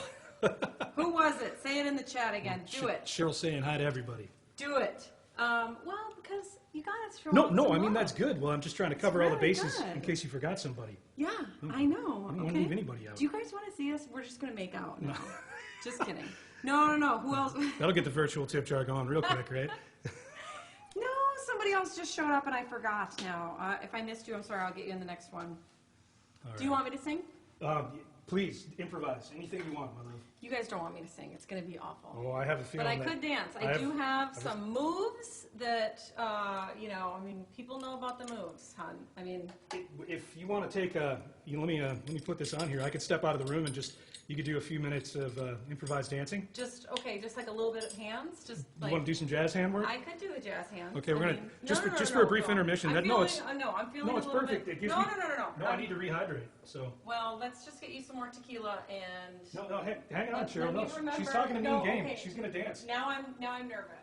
Who was it? Say it in the chat again. Do it. Cheryl's saying hi to everybody. Do it. Well, because you got to show No, I mean, that's good. Well, I'm just trying to cover all the bases in case you forgot somebody. Yeah, I know. I don't want to leave anybody out. Do you guys want to see us? We're just going to make out now. Just kidding. No. Who else? That'll get the virtual tip jar going real quick, right? No, somebody else just showed up and I forgot now. If I missed you, I'm sorry. I'll get you in the next one. Do you want me to sing? Please, improvise. Anything you want, my love. You guys don't want me to sing. It's going to be awful. Oh, I have a feeling But I could dance. I do have some moves that, you know, I mean, people know about the moves, hon. I mean... If you want to take let me put this on here. I could step out of the room and you could do a few minutes of improvised dancing. Just like a little bit of hands? Just like... You want to do some jazz hand work? I could do a jazz hand. Okay, we're going to, just for a brief intermission. I'm feeling No, it's perfect. Bit, it gives no, me, no. I need to rehydrate, so. Well, let's just get you some more tequila and... No, hang on, Cheryl. No, she's talking a mean game. Okay. She's going to dance. Now I'm nervous.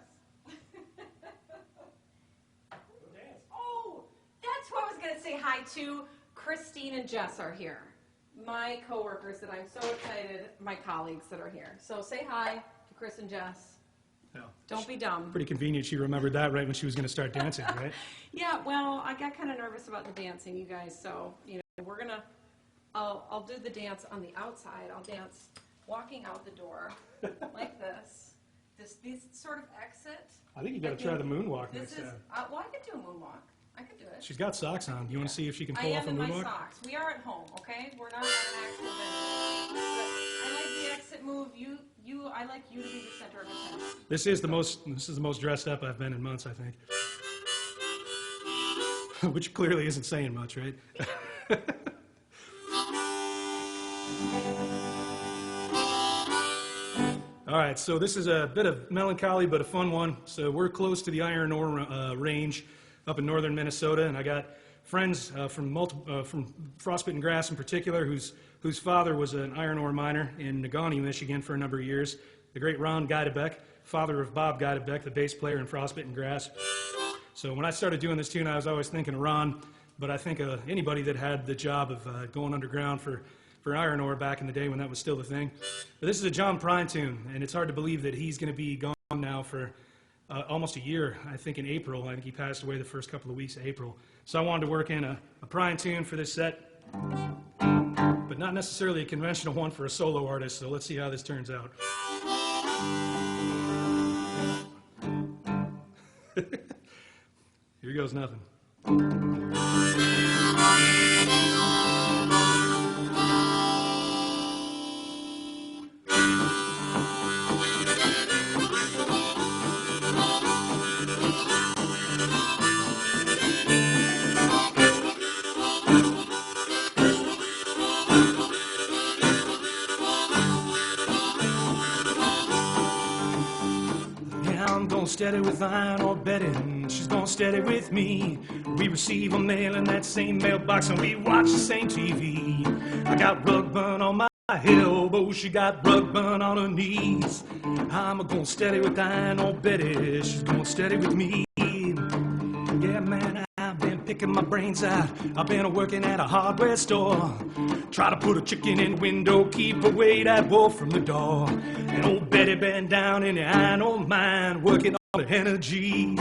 Oh, that's who I was going to say hi to. Christine and Jess are here. My coworkers that I'm so excited, my colleagues that are here. So say hi to Chris and Jess. Yeah. Don't be dumb. Pretty convenient she remembered that right when she was going to start dancing, right? Yeah, well, I got kind of nervous about the dancing, you guys, so, you know, we're going to, I'll do the dance on the outside. I'll dance walking out the door like this. These sort of exit. I think you got to try the moonwalk next time. Well, I could do a moonwalk. I could do it. She's got socks on. Do you want to see if she can pull off a moonwalk? I am in my socks. We are at home, okay? We're not at an actual venue. But I like the exit move. I like you to be the center of attention. This is the most dressed up I've been in months, I think. Which clearly isn't saying much, right? All right, so this is a bit of melancholy, but a fun one. So we're close to the iron ore range up in northern Minnesota, and I got friends from Frostbitten and Grass in particular, whose father was an iron ore miner in Negaunee, Michigan, for a number of years. The great Ron Geidebeck, father of Bob Geidebeck, the bass player in Frostbitten and Grass. So when I started doing this tune, I was always thinking of Ron, but I think anybody that had the job of going underground for iron ore back in the day when that was still the thing. But this is a John Prine tune, and it's hard to believe that he's going to be gone now for almost a year, I think in April. I think he passed away the first couple of weeks of April. So I wanted to work in a Prine tune for this set, but not necessarily a conventional one for a solo artist, so let's see how this turns out. Here goes nothing. Steady with iron or betting, she's gonna steady with me. We receive a mail in that same mailbox and we watch the same TV. I got rug burn on my elbow, she got rug burn on her knees. I'm gonna steady with iron or Betty, she's gonna steady with me. Yeah, man, I've been picking my brains out. I've been working at a hardware store. Try to put a chicken in the window, keep away that wolf from the door. And old Betty been down in the iron ore mine, working all the energy.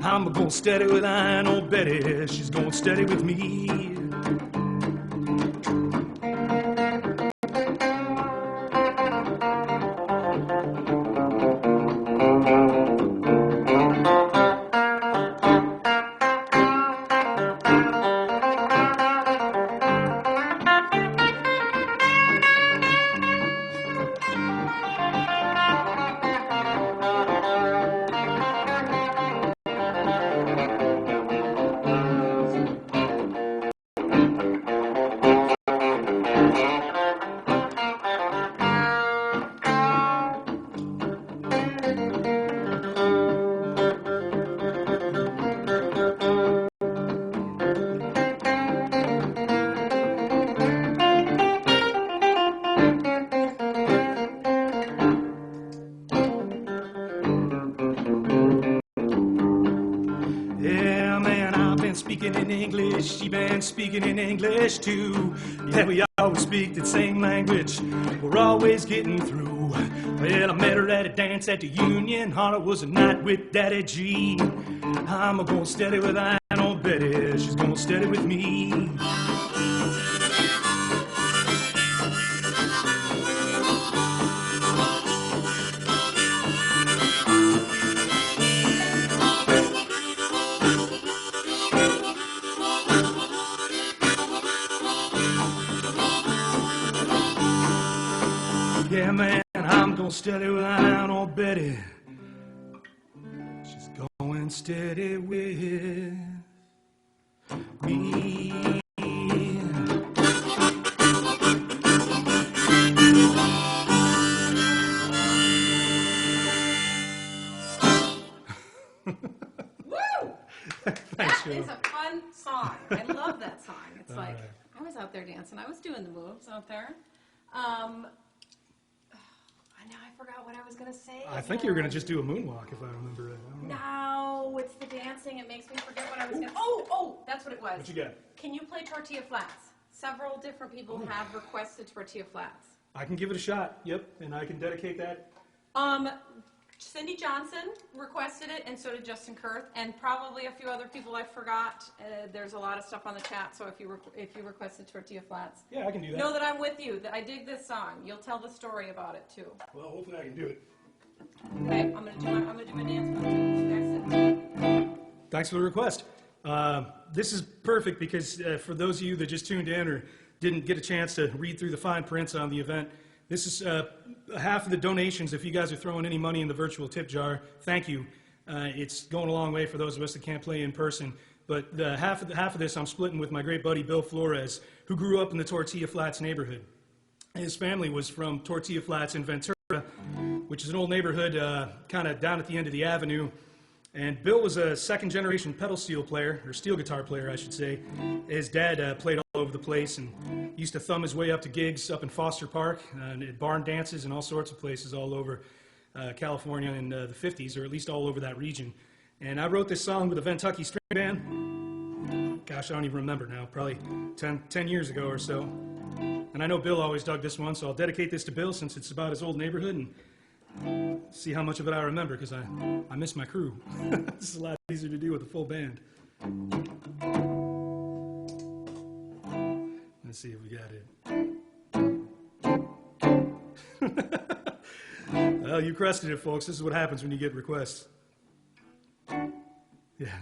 I'm gonna steady with iron ore Betty, she's gonna steady with me. singing in English, she been speaking in English too. Yeah, we always speak the same language, we're always getting through. Well, I met her at a dance at the Union Hall. It was a night with Daddy G. I'm gonna steady with Aunt Betty, she's gonna steady with me. Yeah, man, I'm going steady with Aunt Betty. She's going steady with me. Woo! Thanks, That is a fun song. I love that song. It's All like, right. I was out there dancing. I was doing the moves out there. Now I forgot what I was going to say. I think you were going to just do a moonwalk, if I remember right. I don't know. No, it's the dancing. It makes me forget what I was going to... Oh, that's what it was. What you got? Can you play tortilla flats? Several different people have requested tortilla flats. I can give it a shot, yep, and I can dedicate that. Cindy Johnson requested it, and so did Justin Kurth, and probably a few other people I forgot. There's a lot of stuff on the chat, so if you requested tortilla flats, Yeah, I can do that. know that I'm with you. That I dig this song. You'll tell the story about it too. Well, hopefully I can do it. Okay, I'm gonna do my dance move too. Thanks for the request. This is perfect because for those of you that just tuned in or didn't get a chance to read through the fine prints on the event, this is half of the donations. If you guys are throwing any money in the virtual tip jar, thank you. It's going a long way for those of us that can't play in person. But half of this I'm splitting with my great buddy Bill Flores, who grew up in the Tortilla Flats neighborhood. His family was from Tortilla Flats in Ventura, which is an old neighborhood kind of down at the end of the avenue. And Bill was a second-generation pedal steel player, or steel guitar player, I should say. His dad played all over the place and used to thumb his way up to gigs up in Foster Park, and at barn dances and all sorts of places all over California in the 50s, or at least all over that region. And I wrote this song with the Ventucky String Band. Gosh, I don't even remember now, probably 10 years ago or so. And I know Bill always dug this one, so I'll dedicate this to Bill since it's about his old neighborhood and see how much of it I remember, because I miss my crew. This is a lot easier to do with a full band. Let's see if we got it. Well, you crusted it, folks. This is what happens when you get requests. Yeah.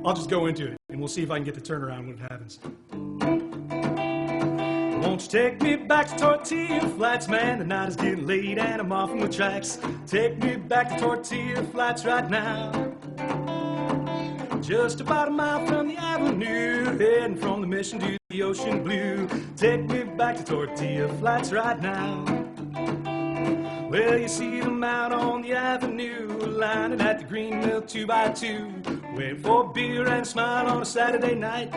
I'll just go into it, and we'll see if I can get the turnaround when it happens. Won't you take me back to Tortilla Flats, man? The night is getting late and I'm off on the tracks. Take me back to Tortilla Flats right now. Just about a mile from the avenue, heading from the Mission to the ocean blue. Take me back to Tortilla Flats right now. Well, you see them out on the avenue, lining at the green mill 2x2, waiting for beer and a smile on a Saturday night.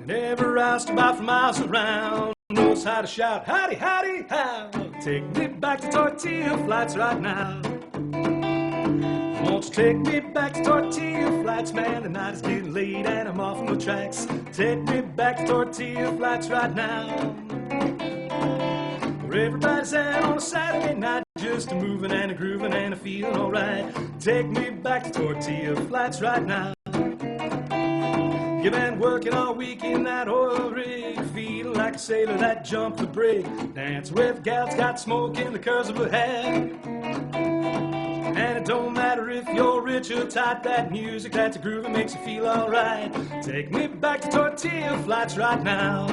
And every roustabout for miles around knows how to shout, howdy, howdy, how. Take me back to Tortilla Flats right now. Won't you take me back to Tortilla Flats, man? The night is getting late and I'm off on the tracks. Take me back to Tortilla Flats right now. Where everybody's at on a Saturday night, just a moving and a grooving and a feeling alright. Take me back to Tortilla Flats right now. You've been working all week in that oil rig, feeling like a sailor that jumped the brig. Dancing with gals, got smoke in the curls of her hair. And it don't matter if you're rich or tight, that music that's a groove and makes you feel alright. Take me back to Tortilla Flats right now.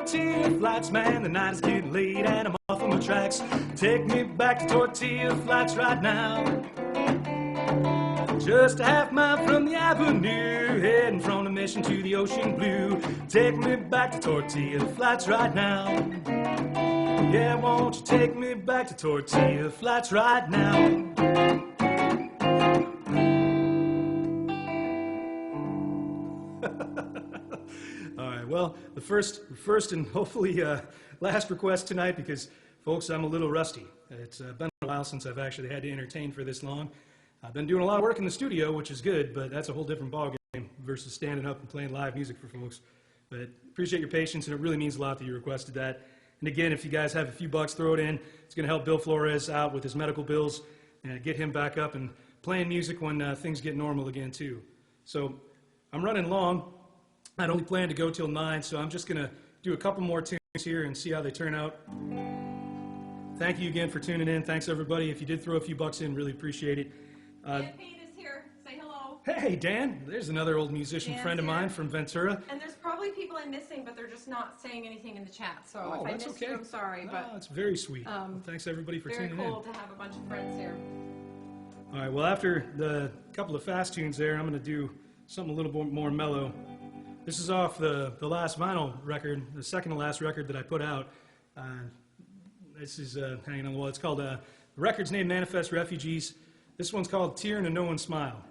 tortilla flats, man. The night is getting late and I'm off of my tracks. Take me back to tortilla flats right now. Just a half mile from the avenue, heading from the mission to the ocean blue. Take me back to tortilla flats right now. Yeah, won't you take me back to tortilla flats right now? All right, well, the first and hopefully last request tonight, because, folks, I'm a little rusty. It's been a while since I've actually had to entertain for this long. I've been doing a lot of work in the studio, which is good, but that's a whole different ballgame versus standing up and playing live music for folks. But appreciate your patience, and it really means a lot that you requested that. And again, if you guys have a few bucks, throw it in. It's going to help Bill Flores out with his medical bills and get him back up and playing music when things get normal again, too. So I'm running long. I'd only planned to go till 9, so I'm just going to do a couple more tunes here and see how they turn out. Thank you again for tuning in. Thanks, everybody. If you did throw a few bucks in, really appreciate it. Dan Payne is here. Say hello. Hey, Dan. There's another old musician Dan's friend of mine here. from Ventura. And there's probably people I'm missing, but they're just not saying anything in the chat. So Oh, if I that's missed okay. you, I'm sorry. No, But it's very sweet. Thanks, everybody, for very tuning cool in. to have a bunch of friends here. All right, well, after the couple of fast tunes there, I'm going to do something a little bit more mellow. This is off the last vinyl record, the second to last record that I put out. This is hanging on the wall. It's called, the record's named Manifest Refugees. This one's called Tear Into No One's Smile.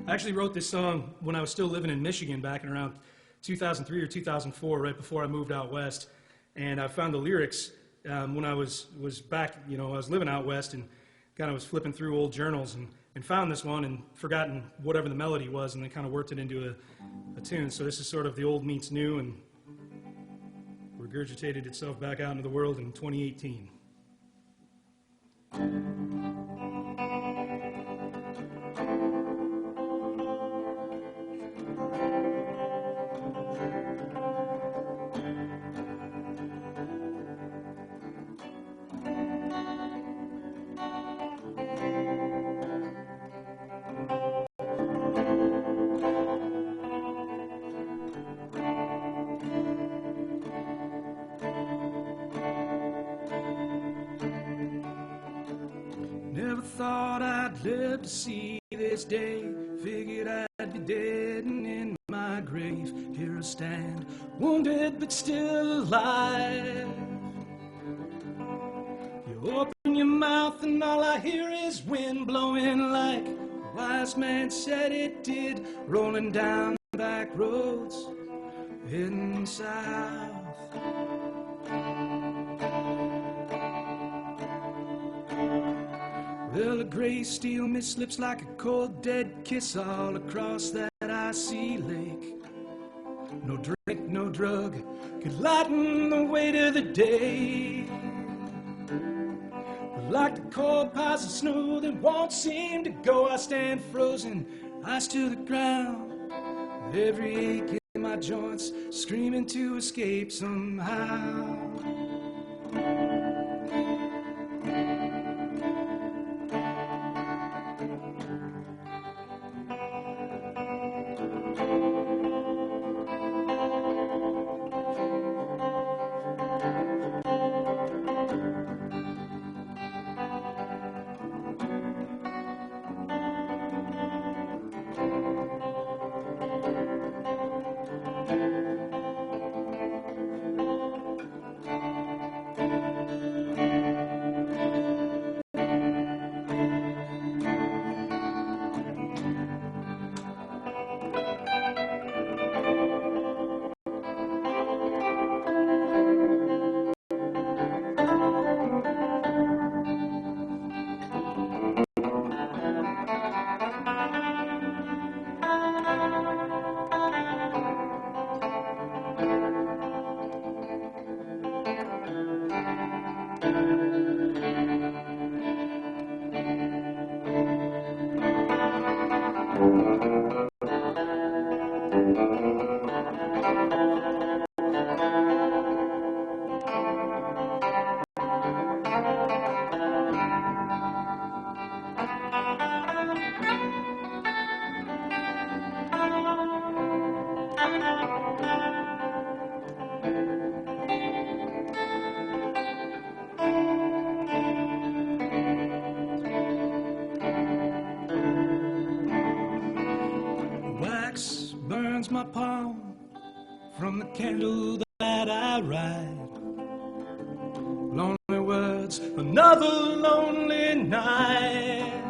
I actually wrote this song when I was still living in Michigan back in around 2003 or 2004, right before I moved out west. And I found the lyrics when I was back, I was living out west and kind of was flipping through old journals and found this one and forgotten whatever the melody was and then kind of worked it into a tune. So this is sort of the old meets new and regurgitated itself back out into the world in 2018. Never thought I'd live to see this day. Figured I'd be dead and in my grave. Here I stand, wounded but still alive. You open your mouth and all I hear is wind blowing like a wise man said it did. Rolling down back roads, heading south. Well, a gray steel mist slips like a cold dead kiss all across that icy lake. No drink, no drug could lighten the weight of the day. But like the cold piles of snow that won't seem to go, I stand frozen, eyes to the ground. Every ache in my joints, screaming to escape somehow. from the candle that I write. Lonely words, another lonely night.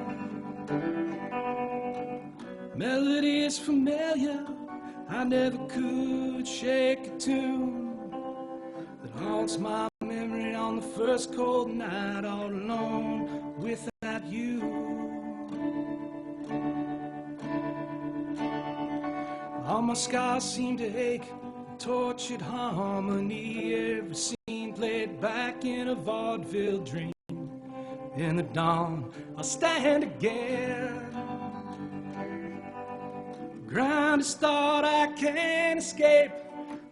Melody is familiar, I never could shake a tune that haunts my memory on the first cold night, all alone without you. All my scars seem to ache, tortured harmony, every scene played back in a vaudeville dream. In the dawn, I'll stand again. Ground is thought I can't escape,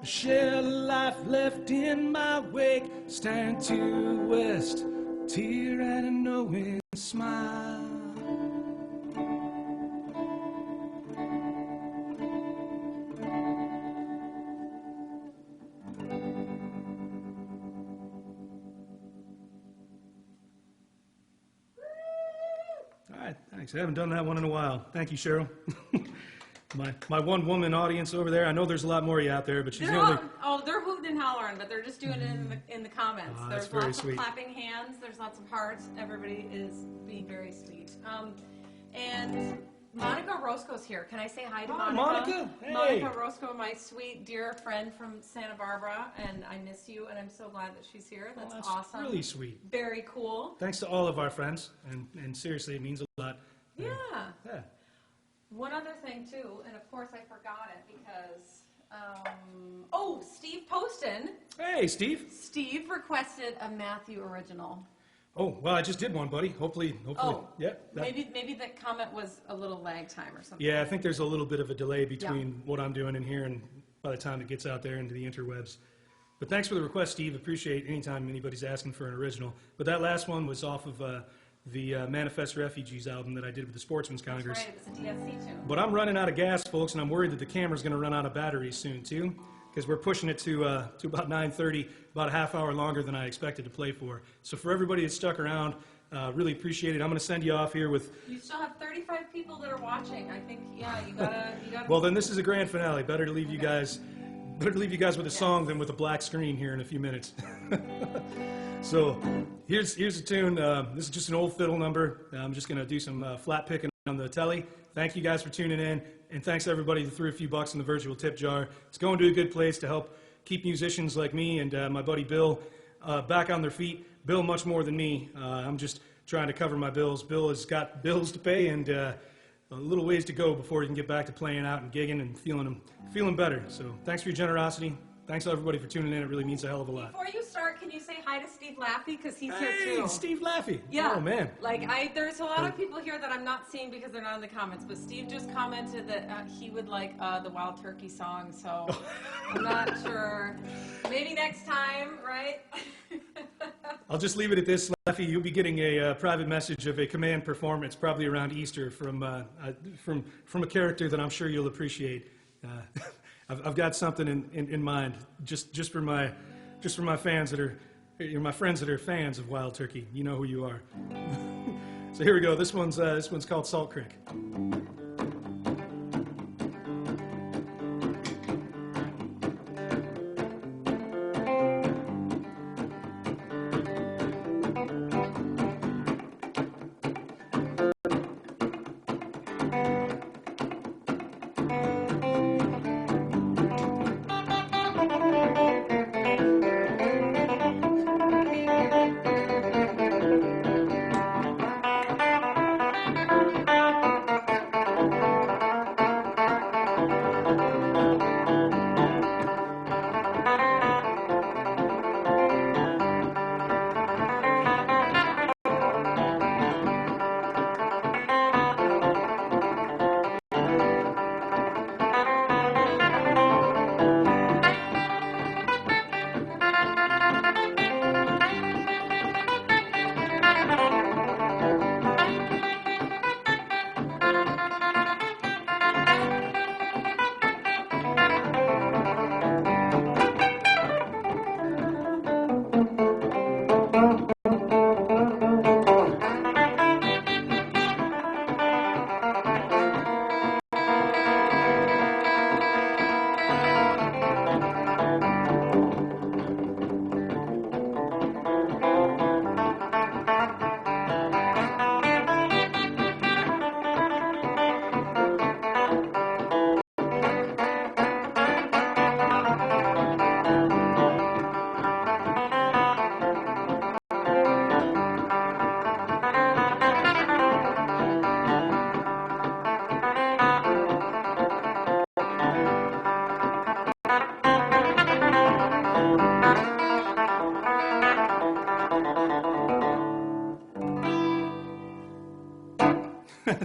the shell of life left in my wake. Stand to west, tear and a knowing smile. All right, thanks. I haven't done that one in a while. Thank you, Cheryl. my one-woman audience over there. I know there's a lot more of you out there, but she's the only... They're hooting and hollering, but they're just doing it in the comments. That's There's very lots sweet. of clapping hands. There's lots of hearts. Everybody is being very sweet. And Monica Roscoe's here. Can I say hi to Monica? Monica! Hey! Monica Roscoe, my sweet, dear friend from Santa Barbara, and I miss you, and I'm so glad that she's here. That's awesome. Really sweet. Very cool. Thanks to all of our friends, and seriously, it means a lot. Yeah. Yeah. One other thing, too, and of course I forgot it because, Steve Poston. Hey, Steve. Steve requested a Matthew original. Oh, well, I just did one, buddy. Hopefully, yeah. Maybe the comment was a little lag time or something. Yeah, I think there's a little bit of a delay between what I'm doing in here and by the time it gets out there into the interwebs. But thanks for the request, Steve. Appreciate anytime anybody's asking for an original. But that last one was off of the Manifest Refugees album that I did with the Sportsmen's Congress. That's right, it was a DSC tune. But I'm running out of gas, folks, and I'm worried that the camera's going to run out of batteries soon, too, because we're pushing it to about 9:30, about a half hour longer than I expected to play for. So for everybody that's stuck around, really appreciate it. I'm going to send you off here with... You still have 35 people that are watching. I think, you gotta... Well, then this is a grand finale. Better to leave you guys with a song than with a black screen here in a few minutes. So here's a tune. This is just an old fiddle number. I'm just going to do some flat picking on the telly. Thank you guys for tuning in, and thanks everybody that threw a few bucks in the virtual tip jar. It's going to a good place to help keep musicians like me and my buddy Bill back on their feet. Bill much more than me. I'm just trying to cover my bills. Bill has got bills to pay and a little ways to go before he can get back to playing out and gigging and feeling better. So thanks for your generosity. Thanks everybody for tuning in. It really means a hell of a lot. Before you start, can you say hi to Steve Laffey? Because he's here too. Hey, Steve Laffey. Yeah. Oh, man. There's a lot of people here that I'm not seeing because they're not in the comments, but Steve just commented that he would like the Wild Turkey song, so I'm not sure. Maybe next time, right? I'll just leave it at this, Laffey. You'll be getting a private message of a command performance, probably around Easter, from a character that I'm sure you'll appreciate. I've got something in mind, just for my fans that are, my friends that are fans of Wild Turkey. You know who you are. So here we go. This one's called Salt Creek.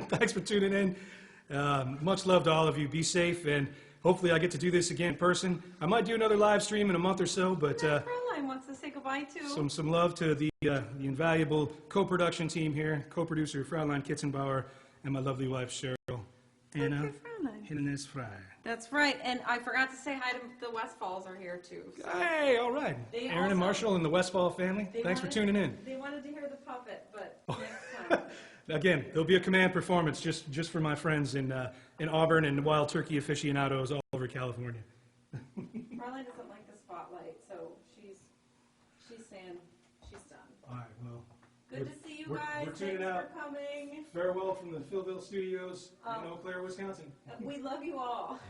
Thanks for tuning in. Much love to all of you. Be safe, and hopefully I get to do this again in person. I might do another live stream in a month or so, but Fraulein wants to say goodbye too. some love to the invaluable co-production team here, co-producer Fraulein Kitzenbauer, and my lovely wife Cheryl. Anna Hillnes Frey. That's right, and I forgot to say hi to the Westfalls are here too. So. Hey, all right. Aaron and Marshall and the Westfall family, thanks for tuning in. They wanted to hear the puppet, but next time. Again, there'll be a command performance just for my friends in Auburn and wild turkey aficionados all over California. Fraulein doesn't like the spotlight, so she's saying she's done. All right, well. Good to see you guys. We're tuning Thanks out. for coming. Farewell from the Philville Studios in Eau Claire, Wisconsin. We love you all.